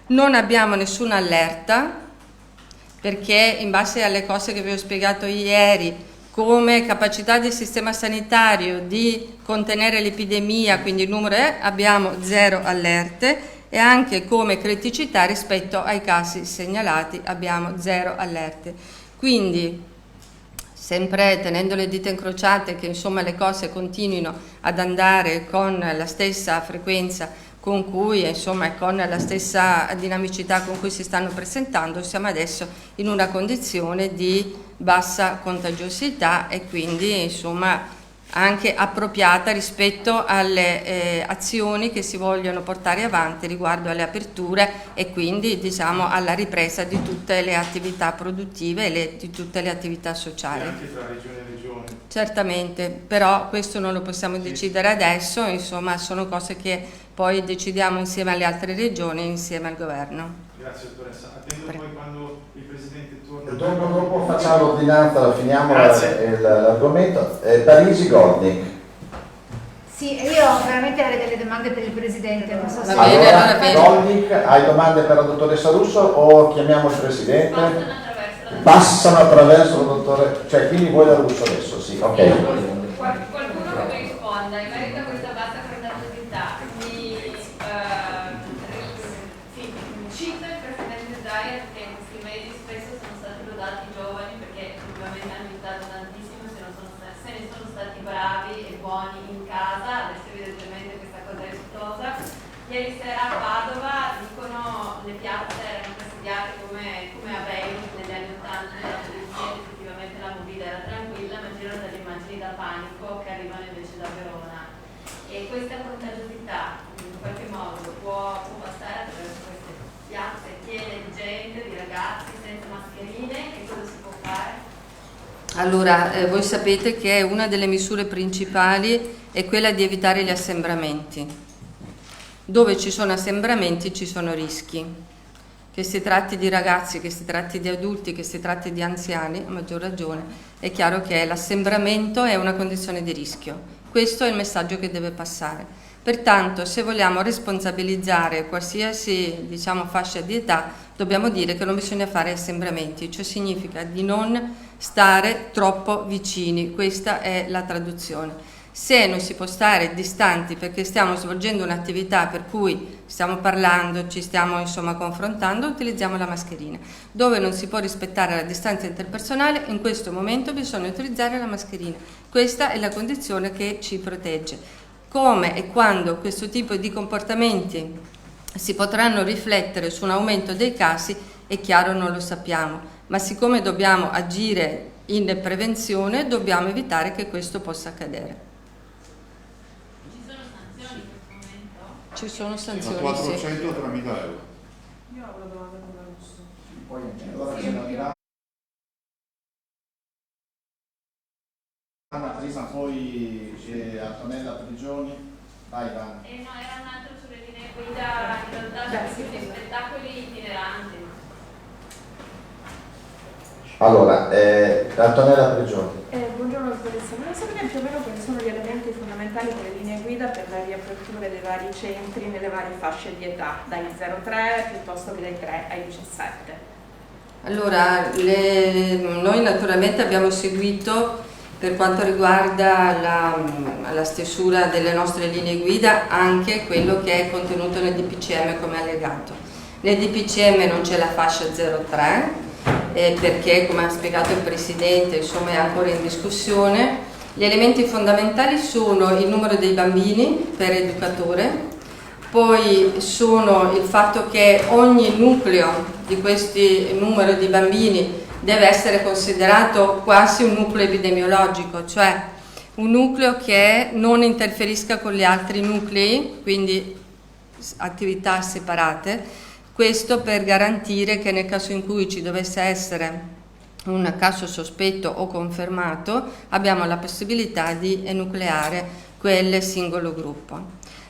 Non abbiamo nessuna allerta perché in base alle cose che vi ho spiegato ieri, come capacità del sistema sanitario di contenere l'epidemia, quindi il numero abbiamo 0 allerte, e anche come criticità rispetto ai casi segnalati abbiamo 0 allerte. Quindi sempre tenendo le dita incrociate che insomma le cose continuino ad andare con la stessa frequenza con cui, insomma, e con la stessa dinamicità con cui si stanno presentando, siamo adesso in una condizione di bassa contagiosità e quindi insomma anche appropriata rispetto alle azioni che si vogliono portare avanti riguardo alle aperture e quindi diciamo alla ripresa di tutte le attività produttive e di tutte le attività sociali. Anche tra regione e regione. Certamente, però questo non lo possiamo decidere adesso, insomma sono cose che poi decidiamo insieme alle altre regioni e insieme al governo. Grazie dottoressa, attendo poi quando il Presidente torna. Dopo facciamo l'ordinanza, finiamo l'argomento. Parisi Gordic. Sì, io veramente avrei delle domande per il Presidente, non so se... Allora, Gordic, hai domande per la dottoressa Russo o chiamiamo il Presidente? Passano attraverso la dottoressa, cioè quindi vuoi la Russo adesso, sì, ok. Qualcuno che mi risponda in merito a questa bassa contagiosità cita il Presidente Zaia che in questi mesi spesso sono stati lodati i giovani perché ovviamente hanno aiutato tantissimo se ne sono stati bravi e buoni in casa, adesso evidentemente questa cosa è esplosa. Ieri sera a Padova dicono le piazze erano presidiate come a Beirut negli anni 80 della polizia, effettivamente la movida era tranquilla, ma girano delle immagini da panico che arrivano invece da Verona. E questa contagiosità in qualche modo può passare attraverso queste piazze piene di gente, di ragazzi senza mascherine, che cosa si può fare? Allora, voi sapete che una delle misure principali è quella di evitare gli assembramenti. Dove ci sono assembramenti ci sono rischi. Che si tratti di ragazzi, che si tratti di adulti, che si tratti di anziani, a maggior ragione, è chiaro che l'assembramento è una condizione di rischio. Questo è il messaggio che deve passare. Pertanto, se vogliamo responsabilizzare qualsiasi, diciamo, fascia di età, dobbiamo dire che non bisogna fare assembramenti, cioè significa di non stare troppo vicini, questa è la traduzione. Se non si può stare distanti perché stiamo svolgendo un'attività per cui stiamo parlando, ci stiamo insomma confrontando, utilizziamo la mascherina. Dove non si può rispettare la distanza interpersonale, in questo momento bisogna utilizzare la mascherina. Questa è la condizione che ci protegge. Come e quando questo tipo di comportamenti si potranno riflettere su un aumento dei casi, è chiaro, non lo sappiamo, ma siccome dobbiamo agire in prevenzione, dobbiamo evitare che questo possa accadere. Ci sono sanzioni, da 400 a 3.000 euro. Io ho una domanda con la Russo. Prima poi Antonella Prigioni. Vai, Ivana. No, era un altro sulle linee guida, in realtà sugli spettacoli itineranti. Allora, Antonella Prigioni. Buongiorno dottoressa, volevo sapere più o meno quali sono gli elementi fondamentali delle linee guida per la riapertura dei vari centri nelle varie fasce di età, dai 0-3 piuttosto che dai 3 ai 17. Allora, noi naturalmente abbiamo seguito per quanto riguarda la stesura delle nostre linee guida anche quello che è contenuto nel DPCM come allegato. Nel DPCM non c'è la fascia 0-3 perché, come ha spiegato il Presidente, insomma è ancora in discussione. Gli elementi fondamentali sono il numero dei bambini per educatore, poi sono il fatto che ogni nucleo di questi numero di bambini deve essere considerato quasi un nucleo epidemiologico, cioè un nucleo che non interferisca con gli altri nuclei, quindi attività separate. Questo per garantire che nel caso in cui ci dovesse essere un caso sospetto o confermato abbiamo la possibilità di enucleare quel singolo gruppo.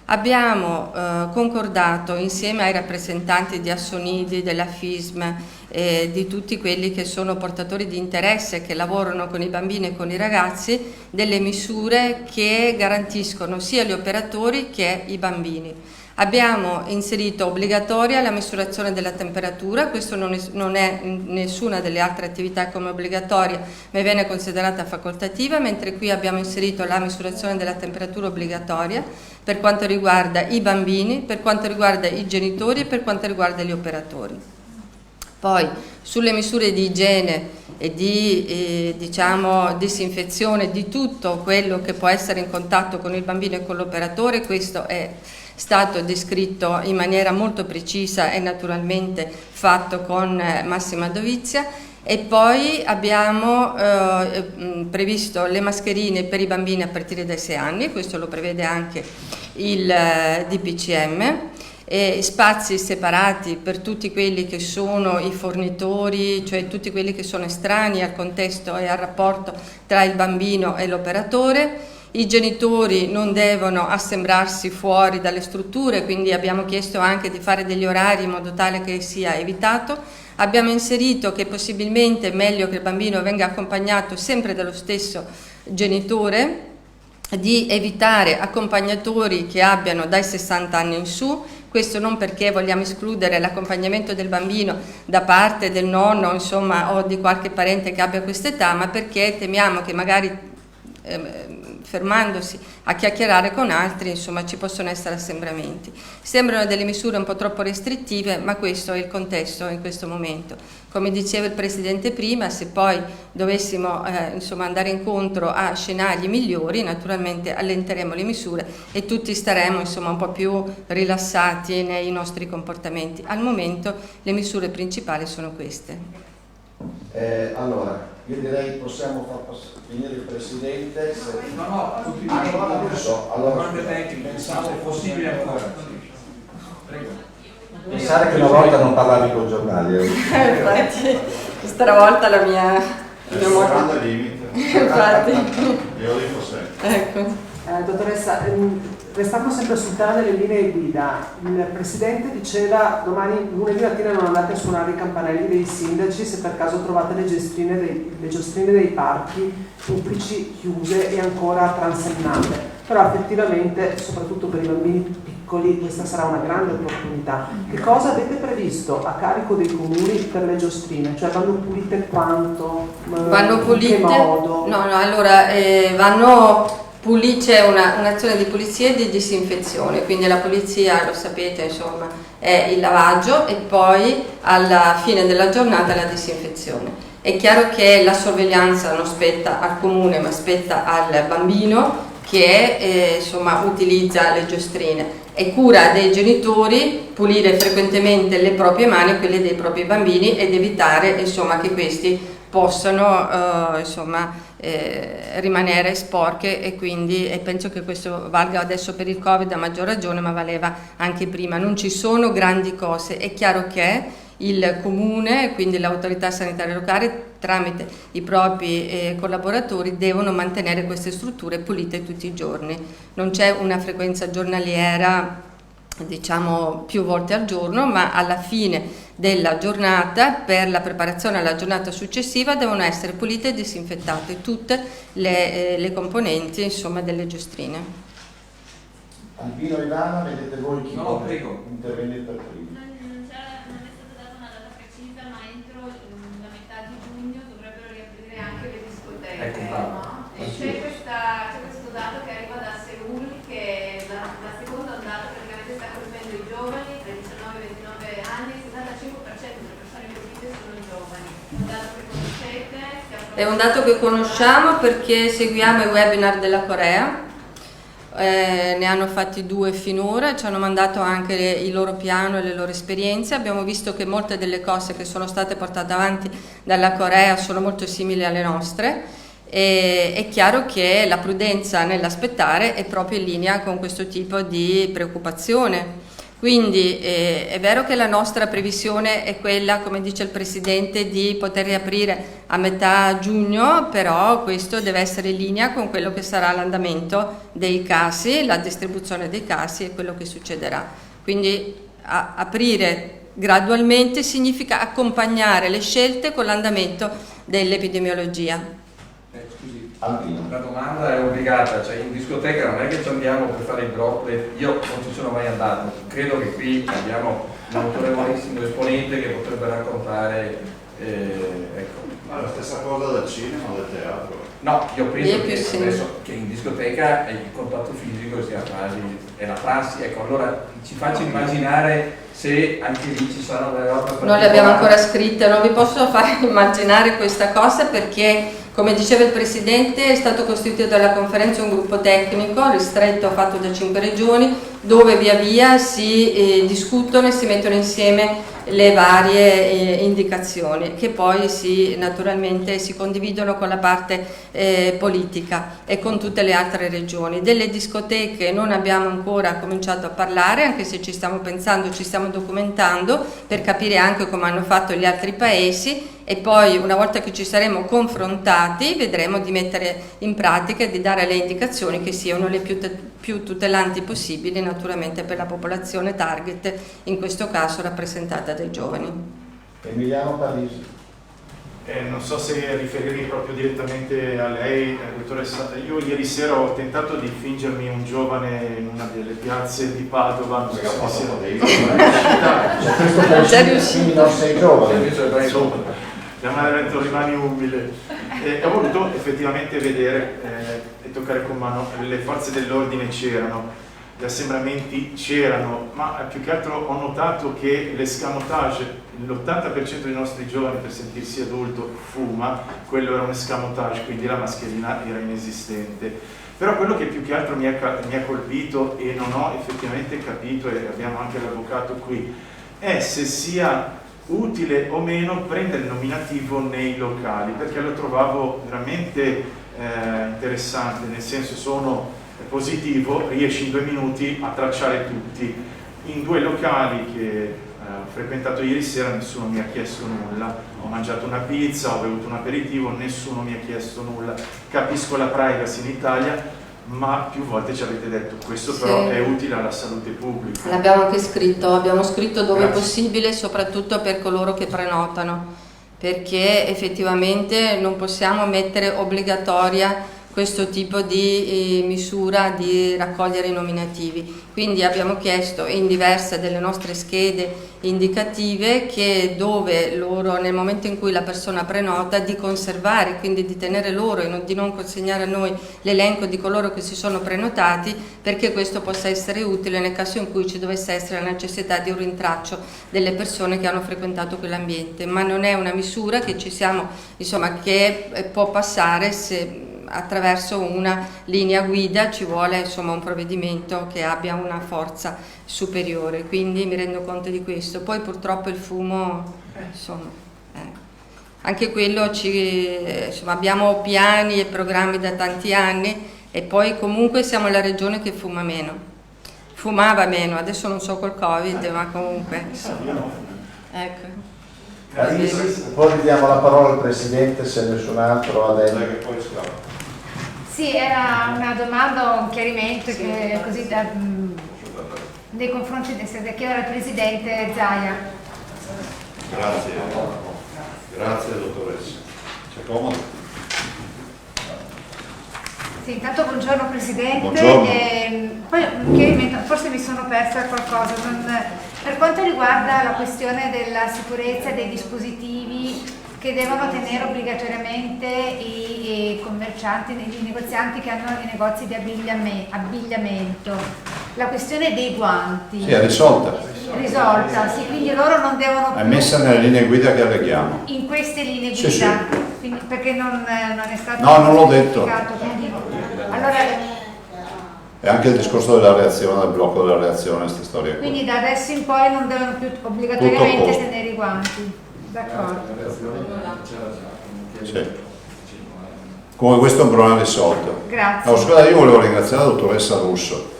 Abbiamo concordato insieme ai rappresentanti di Assonidi, della FISM e di tutti quelli che sono portatori di interesse che lavorano con i bambini e con i ragazzi delle misure che garantiscono sia gli operatori che i bambini. Abbiamo inserito obbligatoria la misurazione della temperatura, questo non è in nessuna delle altre attività come obbligatoria, ma viene considerata facoltativa, mentre qui abbiamo inserito la misurazione della temperatura obbligatoria per quanto riguarda i bambini, per quanto riguarda i genitori e per quanto riguarda gli operatori. Poi sulle misure di igiene e di disinfezione di tutto quello che può essere in contatto con il bambino e con l'operatore, questo è stato descritto in maniera molto precisa e naturalmente fatto con massima dovizia. E poi abbiamo previsto le mascherine per i bambini a partire dai 6 anni, questo lo prevede anche il DPCM, e spazi separati per tutti quelli che sono i fornitori, cioè tutti quelli che sono estranei al contesto e al rapporto tra il bambino e l'operatore. I genitori non devono assembrarsi fuori dalle strutture, quindi abbiamo chiesto anche di fare degli orari in modo tale che sia evitato. Abbiamo inserito che possibilmente è meglio che il bambino venga accompagnato sempre dallo stesso genitore, di evitare accompagnatori che abbiano dai 60 anni in su. Questo non perché vogliamo escludere l'accompagnamento del bambino da parte del nonno, insomma, o di qualche parente che abbia quest'età, ma perché temiamo che magari fermandosi a chiacchierare con altri, insomma, ci possono essere assembramenti. Sembrano delle misure un po' troppo restrittive, ma questo è il contesto in questo momento. Come diceva il Presidente prima, se poi dovessimo andare incontro a scenari migliori, naturalmente allenteremo le misure e tutti staremo un po' più rilassati nei nostri comportamenti. Al momento le misure principali sono queste. Allora, io direi possiamo far finire il Presidente. Tutti domande tecniche, pensavo possibile ancora. Prego. Pensare che una volta non parlavi con i giornali. Infatti, stravolta il mio modo. Infatti. Io dico sempre. Ecco. Dottoressa, restando sempre sul tema delle linee guida, il Presidente diceva domani lunedì mattina non andate a suonare i campanelli dei sindaci se per caso trovate le giostrine dei parchi pubblici chiuse e ancora transennate. Però effettivamente, soprattutto per i bambini piccoli, questa sarà una grande opportunità. Che cosa avete previsto a carico dei comuni per le giostrine? Cioè vanno pulite quanto? Vanno pulite? In che modo? No, allora vanno c'è un'azione di pulizia e di disinfezione, quindi la pulizia, lo sapete, insomma, è il lavaggio e poi alla fine della giornata la disinfezione. È chiaro che la sorveglianza non spetta al comune ma spetta al bambino che insomma, utilizza le giostrine. È cura dei genitori pulire frequentemente le proprie mani e quelle dei propri bambini ed evitare insomma, che questi possano rimanere sporche e quindi penso che questo valga adesso per il Covid a maggior ragione, ma valeva anche prima. Non ci sono grandi cose, è chiaro che il comune, quindi l'autorità sanitaria locale, tramite i propri collaboratori devono mantenere queste strutture pulite tutti i giorni. Non c'è una frequenza giornaliera, diciamo più volte al giorno, ma alla fine della giornata, per la preparazione alla giornata successiva, devono essere pulite e disinfettate tutte le componenti insomma, delle giostrine. Albino e Ivana, vedete voi chi No, prego. intervenire per primo. Non è stata data una data precisa, ma entro la metà di giugno dovrebbero riaprire anche le discoteche. Ecco, bravo. No? E c'è questo dato che arriva da Seul, che la seconda ondata praticamente sta colpendo i giovani tra i 19 e i 29 anni, il 75% delle persone colpite sono giovani. Un dato che conoscete? È un dato che conosciamo perché seguiamo i webinar della Corea. Ne hanno fatti 2 finora, ci hanno mandato anche il loro piano e le loro esperienze. Abbiamo visto che molte delle cose che sono state portate avanti dalla Corea sono molto simili alle nostre e è chiaro che la prudenza nell'aspettare è proprio in linea con questo tipo di preoccupazione. Quindi è vero che la nostra previsione è quella, come dice il Presidente, di poter riaprire a metà giugno, però questo deve essere in linea con quello che sarà l'andamento dei casi, la distribuzione dei casi e quello che succederà. Quindi aprire gradualmente significa accompagnare le scelte con l'andamento dell'epidemiologia. La domanda è obbligata, cioè in discoteca non è che ci andiamo per fare il droplet, io non ci sono mai andato, credo che qui abbiamo un autorevolissimo esponente che potrebbe raccontare, ecco. Ma la stessa cosa del cinema o del teatro? No, io penso che adesso che in discoteca il contatto fisico sia quasi, è la prassi, ecco, allora ci faccio immaginare se anche lì ci saranno delle robe particolari. Non le abbiamo ancora scritte, non vi posso fare immaginare questa cosa perché, come diceva il Presidente, è stato costituito dalla conferenza un gruppo tecnico ristretto fatto da 5 regioni dove via via si discutono e si mettono insieme le varie indicazioni che poi naturalmente si condividono con la parte politica e con tutte le altre regioni. Delle discoteche non abbiamo ancora cominciato a parlare, anche se ci stiamo pensando, ci stiamo documentando per capire anche come hanno fatto gli altri paesi e poi una volta che ci saremo confrontati vedremo di mettere in pratica e di dare le indicazioni che siano le più tutelanti possibili naturalmente per la popolazione target, in questo caso rappresentata dai giovani. Emiliano Parisi. Non so se riferirmi proprio direttamente a lei, dottoressa. Io ieri sera ho tentato di fingermi un giovane in una delle piazze di Padova. Non so se sei riuscito. Non sei giovane. Rimani umile. Ho voluto effettivamente vedere e toccare con mano, le forze dell'ordine c'erano, gli assembramenti c'erano, ma più che altro ho notato che l'escamotage, l'80% dei nostri giovani per sentirsi adulto fuma, quello era un escamotage, quindi la mascherina era inesistente. Però quello che più che altro mi ha colpito e non ho effettivamente capito, e abbiamo anche l'avvocato qui, è se sia utile o meno prendere il nominativo nei locali, perché lo trovavo veramente interessante, nel senso sono positivo, riesci in 2 minuti a tracciare tutti. In 2 locali che Ho frequentato ieri sera, nessuno mi ha chiesto nulla, ho mangiato una pizza, ho bevuto un aperitivo, nessuno mi ha chiesto nulla. Capisco la privacy in Italia, ma più volte ci avete detto questo però è utile alla salute pubblica. L'abbiamo anche scritto, abbiamo scritto dove Grazie. è possibile, soprattutto per coloro che prenotano, perché effettivamente non possiamo mettere obbligatoria questo tipo di misura di raccogliere i nominativi. Quindi abbiamo chiesto in diverse delle nostre schede indicative che dove loro, nel momento in cui la persona prenota, di conservare, quindi di tenere loro e di non consegnare a noi l'elenco di coloro che si sono prenotati, perché questo possa essere utile nel caso in cui ci dovesse essere la necessità di un rintraccio delle persone che hanno frequentato quell'ambiente. Ma non è una misura che ci siamo, insomma, che può passare se attraverso una linea guida, ci vuole insomma un provvedimento che abbia una forza superiore, quindi mi rendo conto di questo. Poi purtroppo il fumo, insomma, anche quello insomma, abbiamo piani e programmi da tanti anni e poi comunque siamo la regione che fuma meno, fumava meno, adesso non so col Covid, ma comunque insomma, ecco. Poi diamo la parola al Presidente se nessun altro ha detto. Sì, era una domanda o un chiarimento che così nei confronti da chiedere al Presidente Zaia. Grazie dottoressa. C'è comodo? Sì, intanto buongiorno Presidente. Buongiorno. Poi un chiarimento, forse mi sono persa qualcosa. Per quanto riguarda la questione della sicurezza dei dispositivi che devono tenere obbligatoriamente i commercianti, i negozianti che hanno i negozi di abbigliamento. La questione dei guanti. Sì, è risolta. Risolta, sì, quindi loro non devono È più messa nelle linee guida che alleghiamo. in queste linee guida, Sì, sì. quindi, perché non è stato No, non l'ho detto. specificato, quindi, allora, E anche il discorso della reazione, del blocco della reazione, queste storie qua. quindi da adesso in poi non devono più obbligatoriamente Tutto a posto. tenere i guanti. D'accordo. Sì. Come questo è un problema risolto. Grazie. No, scusa, io volevo ringraziare la dottoressa Russo.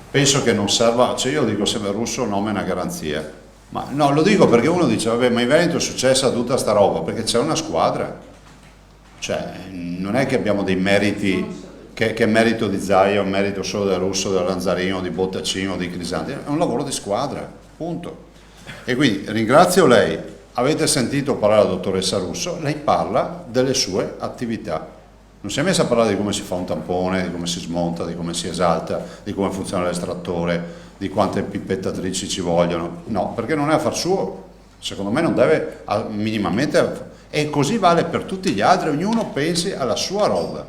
Penso che non serva, cioè io dico sempre Russo nome è una garanzia. Ma no, lo dico perché uno dice, vabbè, ma in Veneto è successa tutta sta roba, perché c'è una squadra. Cioè, non è che abbiamo dei meriti, che è merito di Zaia, un merito solo del Russo, del Lanzarino, di Bottacino, di Crisanti, è un lavoro di squadra, punto. E quindi ringrazio lei. Avete sentito parlare la dottoressa Russo, lei parla delle sue attività. Non si è messa a parlare di come si fa un tampone, di come si smonta, di come si esalta, di come funziona l'estrattore, di quante pippettatrici ci vogliono. No, perché non è affar suo. Secondo me non deve minimamente... E così vale per tutti gli altri, ognuno pensi alla sua roba.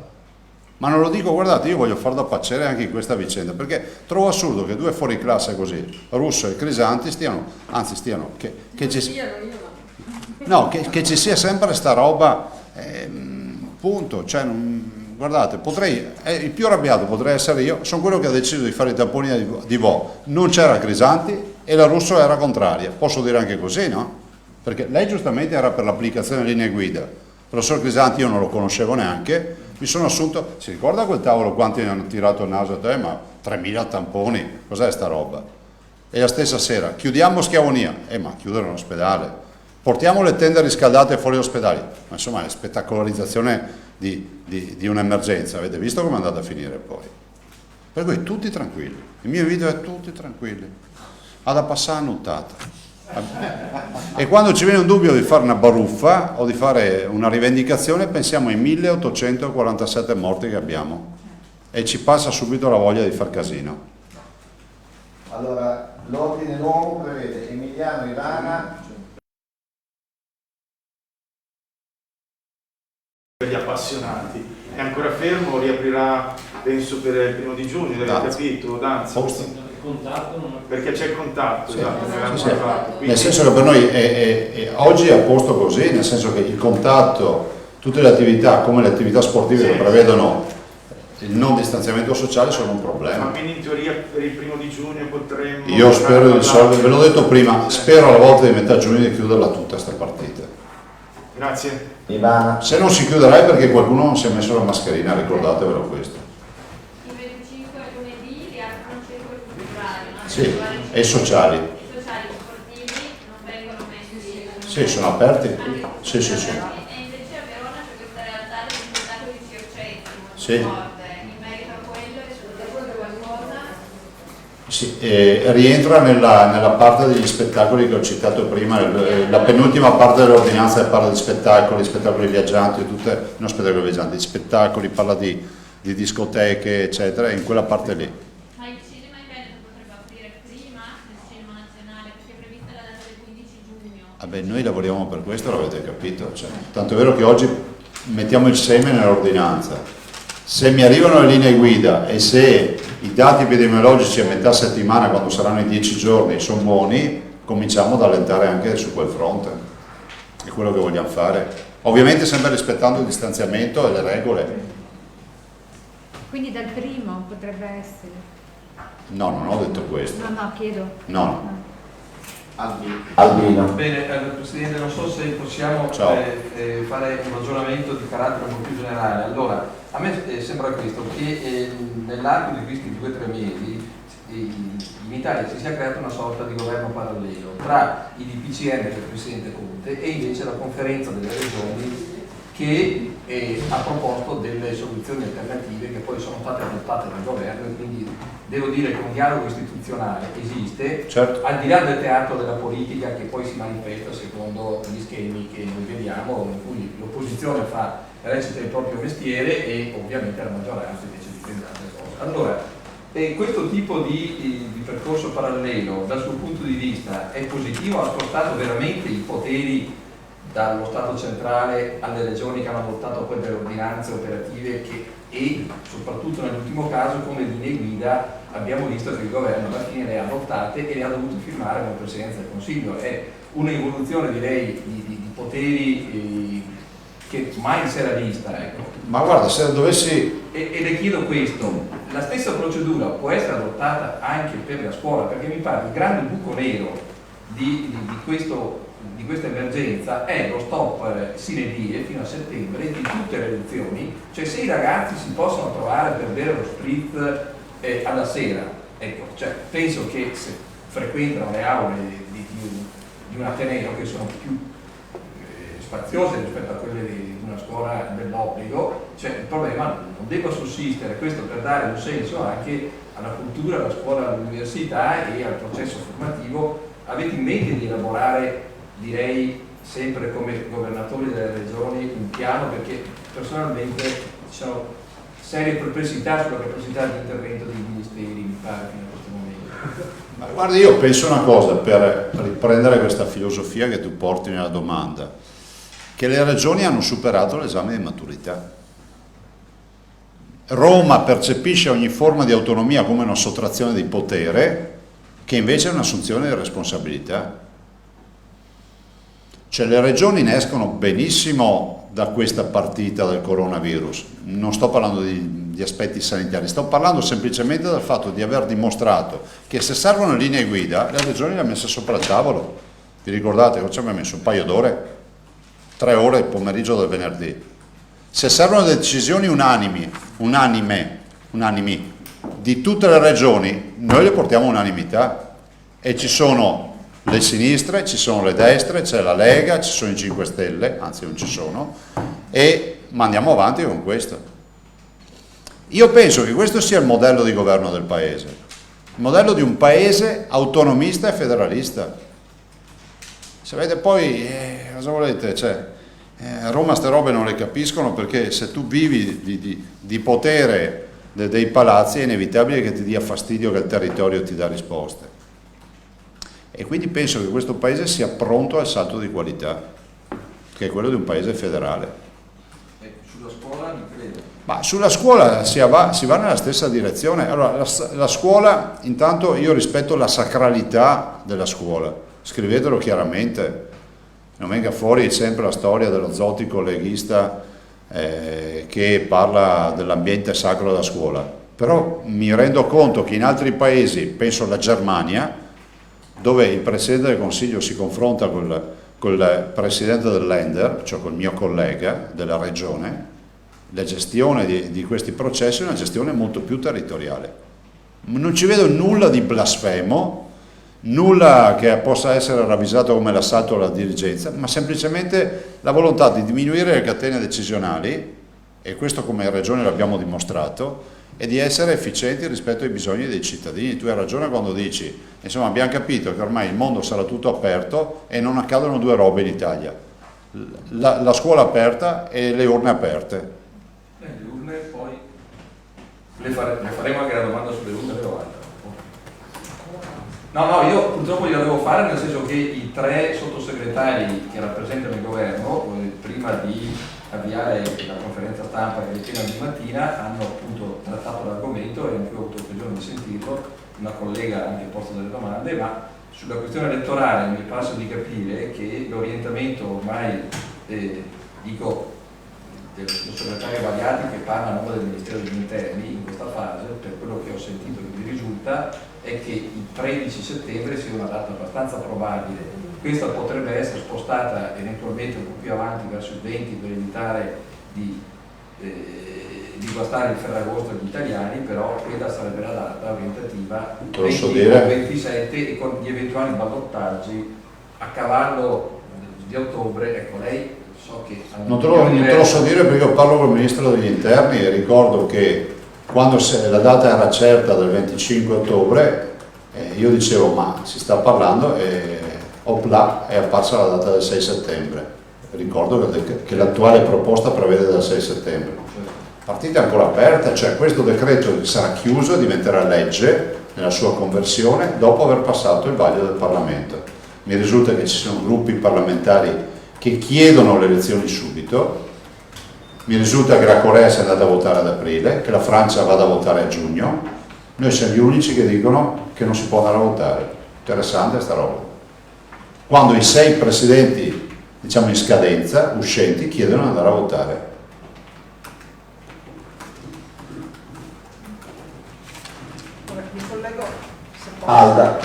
Ma non lo dico, guardate, io voglio far da pacere anche in questa vicenda, perché trovo assurdo che due fuori classe così, Russo e Crisanti, che ci sia sempre sta roba, punto, cioè, guardate, il più arrabbiato potrei essere io, sono quello che ha deciso di fare i tamponi di Vo, non c'era Crisanti e la Russo era contraria, posso dire anche così, no? Perché lei giustamente era per l'applicazione delle linee guida, il professor Crisanti io non lo conoscevo neanche, mi sono assunto, si ricorda quel tavolo quanti ne hanno tirato il naso a te, ma 3.000 tamponi, cos'è sta roba? E la stessa sera, chiudiamo Schiavonia, ma chiudere un ospedale, portiamo le tende riscaldate fuori dagli ma insomma è spettacolarizzazione di un'emergenza, avete visto come è andata a finire poi? Per cui tutti tranquilli, il mio invito è tutti tranquilli, ha da passare a nuotata. E quando ci viene un dubbio di fare una baruffa o di fare una rivendicazione pensiamo ai 1847 morti che abbiamo e ci passa subito la voglia di far casino. Allora, l'ordine nuovo prevede Emiliano Ivana. Per gli appassionati è ancora fermo, riaprirà penso per il 1° giugno, avete capito? Danza. Perché c'è il contatto, sì, esatto, ne avevamo sì, parlato. Quindi... Nel senso che per noi oggi è a posto così, nel senso che il contatto, tutte le attività come le attività sportive che prevedono il non distanziamento sociale sono un problema. Ma quindi in teoria per il 1° giugno potremmo... Io spero di risolvere, ve l'ho detto prima, spero alla volta di metà giugno di chiuderla tutta sta partita. Grazie. Ivana. Se non si chiuderà è perché qualcuno non si è messo la mascherina, ricordatevelo questo. Il 25 lunedì riaprono circoli culturali, no? Sì, e sociali. I sociali sportivi non Sì, sono aperti. Sì. E invece a Verona c'è questa realtà del spettacolo di circensi molto Sì. forte. In merito a quello è successo qualcosa? Sì, rientra nella parte degli spettacoli che ho citato prima, la penultima parte dell'ordinanza parla di spettacoli viaggianti, non spettacoli viaggianti, di spettacoli, parla di discoteche, eccetera, in quella parte lì. Ma il cinema in Veneto potrebbe aprire prima del cinema nazionale, perché è prevista la data del 15 giugno. Vabbè, noi lavoriamo per questo, l'avete capito, cioè, tanto è vero che oggi mettiamo il seme nell'ordinanza. Se mi arrivano le linee guida e se i dati epidemiologici a metà settimana, quando saranno i 10 giorni, sono buoni, cominciamo ad allentare anche su quel fronte. È quello che vogliamo fare. Ovviamente sempre rispettando il distanziamento e le regole. Quindi dal primo potrebbe essere? No, non ho detto questo. No, chiedo. No. Albino. Bene, Presidente, non so se possiamo fare un ragionamento di carattere un po' più generale. Allora, a me sembra questo, che nell'arco di questi 2 o 3 mesi in Italia si sia creata una sorta di governo parallelo tra i DPCM del Presidente Conte e invece la conferenza delle regioni che ha proposto delle soluzioni alternative che poi sono state adottate dal governo, e quindi devo dire che un dialogo istituzionale esiste, certo, al di là del teatro della politica che poi si manifesta secondo gli schemi che noi vediamo, in cui l'opposizione recita il proprio mestiere e ovviamente la maggioranza invece difende altre cose. Allora, questo tipo di percorso parallelo dal suo punto di vista è positivo? Ha spostato veramente i poteri dallo Stato centrale alle regioni che hanno adottato poi delle ordinanze operative e soprattutto nell'ultimo caso come linee guida abbiamo visto che il governo alla fine le ha adottate e le ha dovute firmare come Presidenza del Consiglio. È un'evoluzione, direi, di poteri che mai si era vista, ecco. Ma guarda, se dovessi... E le chiedo questo, la stessa procedura può essere adottata anche per la scuola, perché mi pare il grande buco nero di questa emergenza è lo stop sine die fino a settembre di tutte le lezioni, cioè se i ragazzi si possono trovare per bere lo spritz alla sera, ecco, cioè penso che se frequentano le aule di un ateneo che sono più spaziose rispetto a quelle di una scuola dell'obbligo, cioè il problema non deve sussistere, questo per dare un senso anche alla cultura, alla scuola, all'università e al processo formativo. Avete in mente di elaborare, direi sempre come governatori delle regioni, un piano, perché personalmente ci sono serie perplessità sulla capacità di intervento dei ministeri, mi pare, fino a questo momento. Ma guarda, io penso una cosa, per riprendere questa filosofia che tu porti nella domanda, che le regioni hanno superato l'esame di maturità. Roma percepisce ogni forma di autonomia come una sottrazione di potere, che invece è un'assunzione di responsabilità. Cioè le regioni ne escono benissimo da questa partita del coronavirus. Non sto parlando di aspetti sanitari, sto parlando semplicemente del fatto di aver dimostrato che se servono linee guida, le regioni le hanno messe sopra il tavolo. Vi ricordate che ci abbiamo messo un paio d'ore? 3 ore il pomeriggio del venerdì. Se servono decisioni unanimi di tutte le regioni, noi le portiamo unanimità e ci sono le sinistre, ci sono le destre, c'è la Lega, ci sono i 5 Stelle, anzi non ci sono, e andiamo avanti con questo. Io penso che questo sia il modello di governo del paese, il modello di un paese autonomista e federalista. Se avete poi, cosa volete, cioè, a Roma ste robe non le capiscono, perché se tu vivi di potere dei palazzi è inevitabile che ti dia fastidio che il territorio ti dà risposte. E quindi penso che questo paese sia pronto al salto di qualità, che è quello di un paese federale. Sulla scuola non credo. Ma sulla scuola si va nella stessa direzione. Allora, la scuola, intanto io rispetto la sacralità della scuola, scrivetelo chiaramente, non venga fuori sempre la storia dello zotico leghista che parla dell'ambiente sacro della scuola. Però mi rendo conto che in altri paesi, penso alla Germania, dove il Presidente del Consiglio si confronta col Presidente del Länder, cioè col mio collega della regione, la gestione di questi processi è una gestione molto più territoriale. Non ci vedo nulla di blasfemo nulla che possa essere ravvisato come l'assalto alla dirigenza, ma semplicemente la volontà di diminuire le catene decisionali, e questo come Regione l'abbiamo dimostrato, e di essere efficienti rispetto ai bisogni dei cittadini. Tu hai ragione quando dici, insomma, abbiamo capito che ormai il mondo sarà tutto aperto e non accadono due robe in Italia, la scuola aperta e le urne aperte. Le urne poi le faremo anche la domanda sulle urne, però no, io purtroppo gliela devo fare, nel senso che i 3 sottosegretari che rappresentano il governo, prima di avviare la conferenza stampa che è appena di mattina, hanno appunto trattato l'argomento e anche io ho avuto occasione di sentirlo, una collega ha anche posto delle domande, ma sulla questione elettorale mi passa di capire che l'orientamento ormai, dico, del sottosegretario Variati, che parla a nome del Ministero degli Interni in questa fase, per quello che ho sentito che mi risulta, è che il 13 settembre sia una data abbastanza probabile. Questa potrebbe essere spostata eventualmente un po' più avanti verso il 20 per evitare di guastare il Ferragosto agli italiani, però quella sarebbe la data orientativa 20-27 e con gli eventuali ballottaggi a cavallo di ottobre. Ecco, lei so che... Non te lo so dire perché io parlo con il Ministro degli Interni e ricordo che quando la data era certa del 25 ottobre, io dicevo ma si sta parlando e opla è apparsa la data del 6 settembre. Ricordo che l'attuale proposta prevede dal 6 settembre. Partita ancora aperta, cioè questo decreto sarà chiuso e diventerà legge nella sua conversione dopo aver passato il vaglio del Parlamento. Mi risulta che ci siano gruppi parlamentari che chiedono le elezioni subito. Mi risulta che la Corea sia andata a votare ad aprile, che la Francia vada a votare a giugno. Noi siamo gli unici che dicono che non si può andare a votare. Interessante sta roba. Quando i 6 presidenti, diciamo in scadenza, uscenti, chiedono di andare a votare. Mi collego Alda.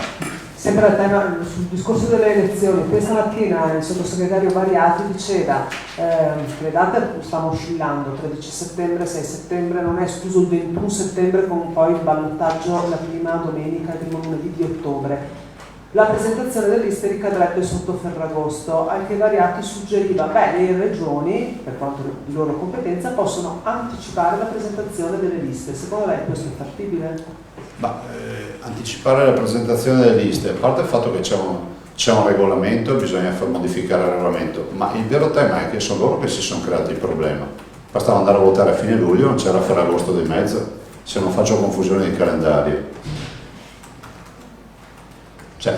sempre al tema sul discorso delle elezioni. Questa mattina il sottosegretario Variati diceva le date stanno oscillando, 13 settembre, 6 settembre, non è escluso il 21 settembre con poi il ballottaggio la prima domenica, il primo lunedì di ottobre. La presentazione delle liste ricadrebbe sotto Ferragosto, al che Variati suggeriva le regioni, per quanto di loro competenza, possono anticipare la presentazione delle liste. Secondo lei questo è fattibile? Anticipare la presentazione delle liste, a parte il fatto che c'è un regolamento e bisogna modificare il regolamento, ma il vero tema è che sono loro che si sono creati il problema. Bastava andare a votare a fine luglio, non c'era Ferragosto di mezzo, se non faccio confusione di calendario. Cioè,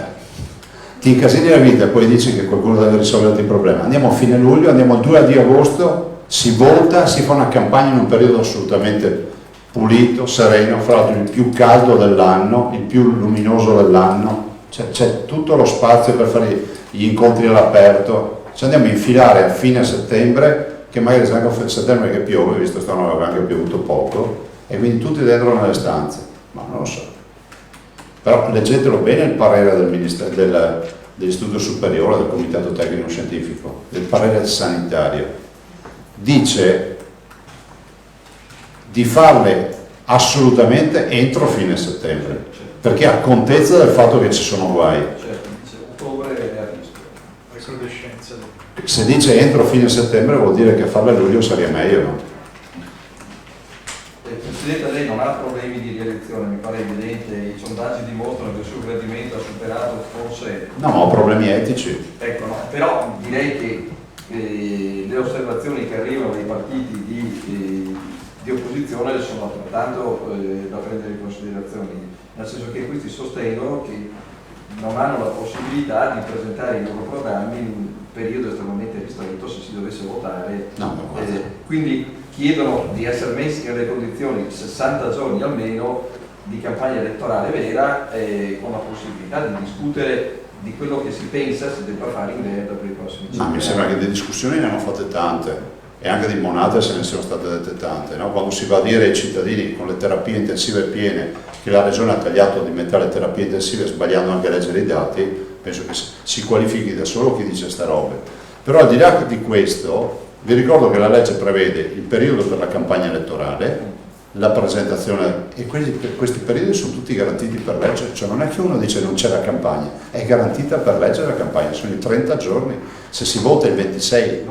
ti incasini la vita e poi dici che qualcuno deve risolvere il problema. Andiamo a fine luglio, andiamo il 2 di agosto, si vota, si fa una campagna in un periodo assolutamente pulito, sereno, fra l'altro il più caldo dell'anno, il più luminoso dell'anno, c'è tutto lo spazio per fare gli incontri all'aperto. Ci andiamo a infilare a fine settembre, che magari c'è anche a settembre che piove, visto che stanno aveva anche piovuto poco, e quindi tutti dentro nelle stanze, ma non lo so. Però leggetelo bene il parere del Ministero dell'Istituto Superiore, del Comitato Tecnico Scientifico, del parere sanitario. Dice di farle assolutamente entro fine settembre, perché ha contezza del fatto che ci sono guai. Certo, dice ottobre è a rischio. Recrudescenza. Se dice entro fine settembre vuol dire che farle a luglio sarebbe meglio, no? Presidente, lei non ha problemi di rielezione, mi pare evidente, i sondaggi dimostrano che il suo rendimento ha superato forse... No, ma ho problemi etici. Ecco, no, però direi che le osservazioni che arrivano dai partiti di opposizione sono altrettanto da prendere in considerazione, nel senso che questi sostengono che non hanno la possibilità di presentare i loro programmi in un periodo estremamente ristretto se si dovesse votare. No, quindi chiedono di essere messi nelle condizioni 60 giorni almeno di campagna elettorale vera, con la possibilità di discutere di quello che si pensa si debba fare in Veneto per i prossimi 5 anni. Ma mi sembra che di discussioni ne hanno fatte tante e anche di monate se ne sono state dette tante, no? Quando si va a dire ai cittadini con le terapie intensive piene che la Regione ha tagliato di metà le terapie intensive sbagliando anche a leggere i dati, penso che si qualifichi da solo chi dice sta robe. Però al di là di questo vi ricordo che la legge prevede il periodo per la campagna elettorale la presentazione, e questi periodi sono tutti garantiti per legge, cioè non è che uno dice non c'è la campagna, è garantita per legge la campagna, sono i 30 giorni, se si vota il 26,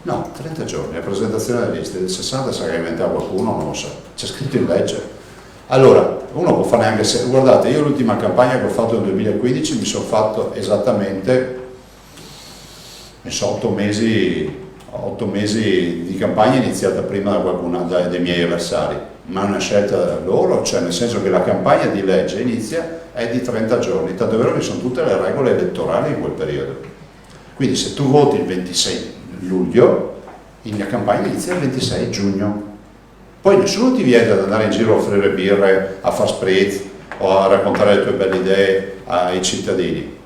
no, 30 giorni, la presentazione delle liste, del 60 sa che inventa qualcuno, non lo sa, c'è scritto in legge. Allora, uno può fare anche se, guardate, io l'ultima campagna che ho fatto nel 2015 mi sono fatto esattamente, ne so, 8 mesi di campagna iniziata prima da qualcuno dei miei avversari, ma è una scelta loro, cioè nel senso che la campagna di legge inizia è di 30 giorni, tanto è vero che sono tutte le regole elettorali in quel periodo. Quindi se tu voti il 26 luglio, la campagna inizia il 26 giugno. Poi nessuno ti vieta ad andare in giro a offrire birre, a far spritz o a raccontare le tue belle idee ai cittadini.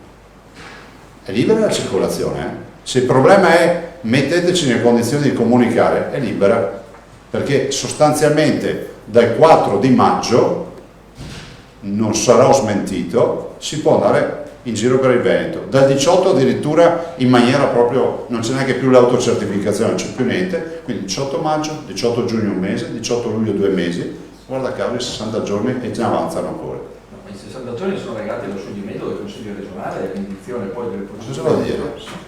È libera la circolazione, eh? Se il problema è metteteci nelle condizioni di comunicare, è libera, perché sostanzialmente dal 4 di maggio, non sarò smentito, si può andare in giro per il Veneto, dal 18 addirittura in maniera proprio, non c'è neanche più l'autocertificazione, non c'è più niente, quindi 18 maggio, 18 giugno un mese, 18 luglio 2 mesi, guarda caso i 60 giorni e già avanzano ancora. I 60 giorni sono legati allo scioglimento del Consiglio regionale e all'indizione poi del Cosa vuol dire?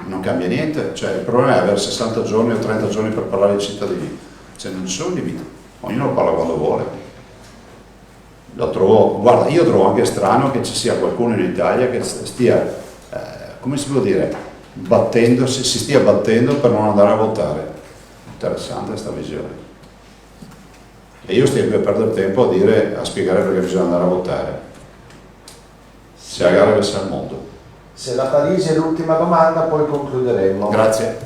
Non cambia niente, cioè il problema è avere 60 giorni o 30 giorni per parlare ai cittadini, cioè non ci sono limiti, ognuno parla quando vuole. Lo trovo, guarda, io trovo anche strano che ci sia qualcuno in Italia che stia, come si può dire, si stia battendo per non andare a votare. Interessante questa visione. E io stia qui a perdere tempo a spiegare perché bisogna andare a votare. Se a gara verso il mondo. Se la Parisi è l'ultima domanda, poi concluderemo. Grazie.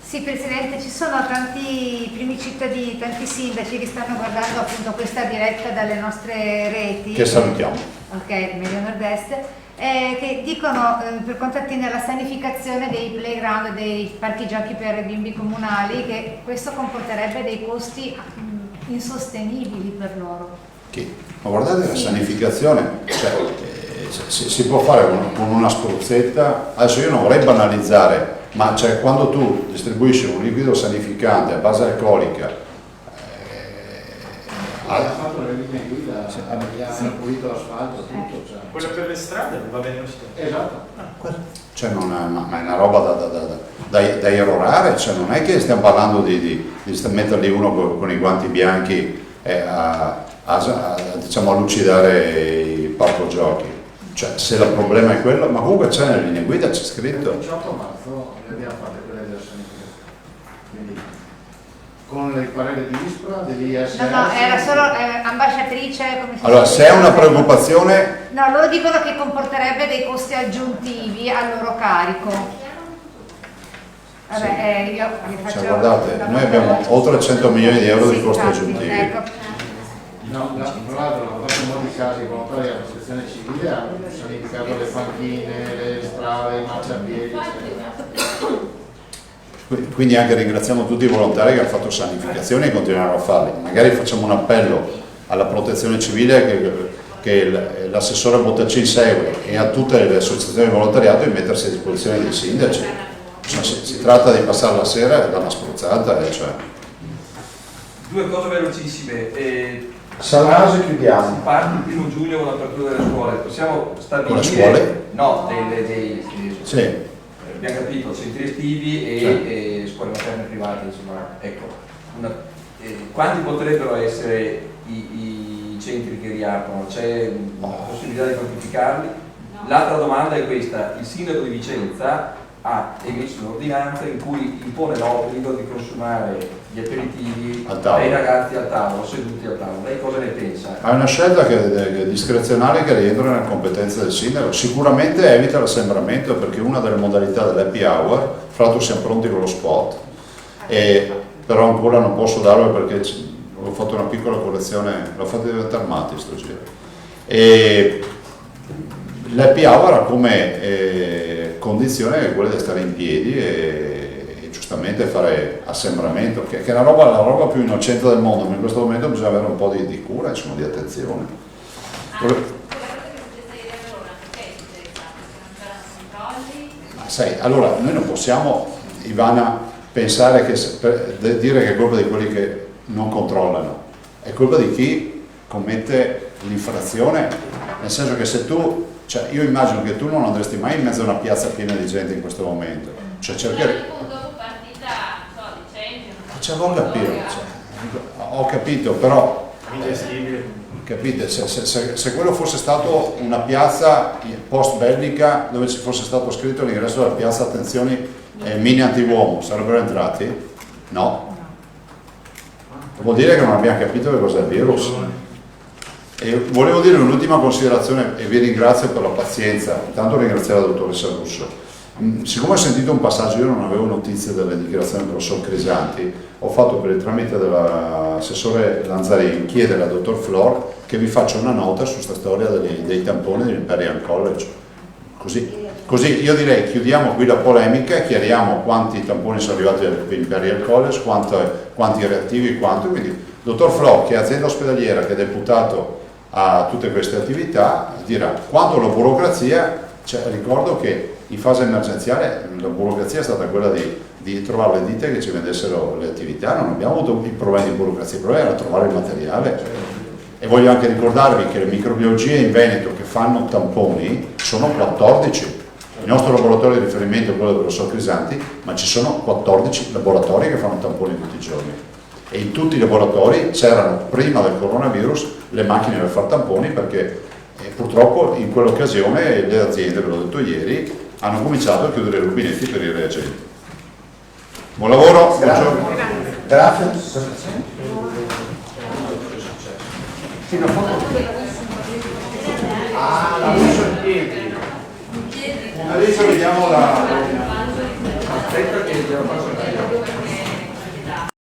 Sì, Presidente, ci sono tanti primi cittadini, tanti sindaci che stanno guardando appunto questa diretta dalle nostre reti. Che salutiamo. Ok, medio nord-est, che dicono per quanto attiene alla sanificazione dei playground, dei parchi giochi per bimbi comunali, che questo comporterebbe dei costi insostenibili per loro. Ma guardate la sanificazione, cioè, si può fare con una spruzzetta. Adesso io non vorrei banalizzare, ma cioè, quando tu distribuisci un liquido sanificante a base alcolica, ha fatto le linee guida, ha pulito l'asfalto, tutto. Cioè. Quello per le strade va bene lo stesso. Esatto. Cioè ma è una roba da errorare, cioè non è che stiamo parlando di metterli uno con i guanti bianchi diciamo, a lucidare il parco giochi. Cioè, se il problema è quello, ma comunque c'è nelle linee guida, c'è scritto. Il 18 marzo le abbiamo fatte quelle della sanificazione. Quindi con il parere di ISPRA, dell'ISS. No, era solo ambasciatrice, come si Allora, dice? se è una preoccupazione. No, loro dicono che comporterebbe dei costi aggiuntivi a loro carico. Vabbè, io vi faccio. Cioè, guardate, noi abbiamo oltre 100 milioni di euro di costi aggiuntivi. Ecco. No, tra l'altro hanno fatto molti casi volontari della protezione civile, hanno sanificato le panchine, le strade, i marciapiedi, eccetera. Quindi anche ringraziamo tutti i volontari che hanno fatto sanificazione e continueranno a farli. Magari facciamo un appello alla protezione civile che l'assessore Bottacin segue e a tutte le associazioni di volontariato di mettersi a disposizione dei sindaci. Cioè, si tratta di passare la sera e dare una spruzzata. Cioè. Due cose velocissime. Salvaggio, chiudiamo. Si parte il 1 giugno con l'apertura delle scuole, possiamo stabilire... Con le scuole? No, sì. Abbiamo capito, centri estivi e scuole materne private, insomma, ecco. Quanti potrebbero essere i centri che riaprono? C'è la possibilità di quantificarli? L'altra domanda è questa: il sindaco di Vicenza ha emesso un'ordinanza in cui impone l'obbligo di consumare gli aperitivi ai ragazzi al tavolo, seduti al tavolo. Lei cosa ne pensa? È una scelta che è discrezionale, che rientra nelle competenze del sindaco. Sicuramente evita l'assembramento, perché una delle modalità dell'happy hour, fra l'altro siamo pronti con lo spot, però ancora non posso darlo perché ho fatto una piccola correzione, l'ho fatto diventare matti sto giro. L'happy hour ha come condizione quella di stare in piedi e giustamente fare assembramento, che è la roba più innocente del mondo, ma in questo momento bisogna avere un po' di cura, insomma, di attenzione. Ma sai, allora noi non possiamo, Ivana, pensare dire che è colpa di quelli che non controllano, è colpa di chi commette l'infrazione, nel senso che se tu, cioè io immagino che tu non andresti mai in mezzo a una piazza piena di gente in questo momento, cioè cercare... dopo partita, di centri, Ho capito, ho capito, però... Ingestibile. Capite? Se quello fosse stato una piazza post bellica dove ci fosse stato scritto all'ingresso della piazza attenzioni mini antiuomo, sarebbero entrati? No. Vuol dire che non abbiamo capito che cos'è il virus. E volevo dire un'ultima considerazione e vi ringrazio per la pazienza, intanto ringraziare la dottoressa Russo. Siccome ho sentito un passaggio, io non avevo notizie delle dichiarazioni del professor Crisanti, ho fatto per il tramite dell'assessore Lanzarin chiedere al dottor Flor che vi faccia una nota su questa storia dei tamponi dell'Imperial College. Così io direi chiudiamo qui la polemica e chiariamo quanti tamponi sono arrivati all'Imperial College, quanti reattivi, quindi dottor Flor, che è azienda ospedaliera, che è deputato a tutte queste attività, dirà quando la burocrazia, ricordo che in fase emergenziale la burocrazia è stata quella di trovare le ditte che ci vendessero le attività, non abbiamo avuto i problemi di burocrazia, il problema era trovare il materiale. E voglio anche ricordarvi che le microbiologie in Veneto che fanno tamponi sono 14. Il nostro laboratorio di riferimento è quello del professor Crisanti, ma ci sono 14 laboratori che fanno tamponi tutti i giorni. E in tutti i laboratori c'erano prima del coronavirus le macchine per fare tamponi perché purtroppo in quell'occasione le aziende, ve l'ho detto ieri, hanno cominciato a chiudere i rubinetti per i reagenti. Buon lavoro, buongiorno. Grazie. Adesso vediamo la... Aspetta che devo fare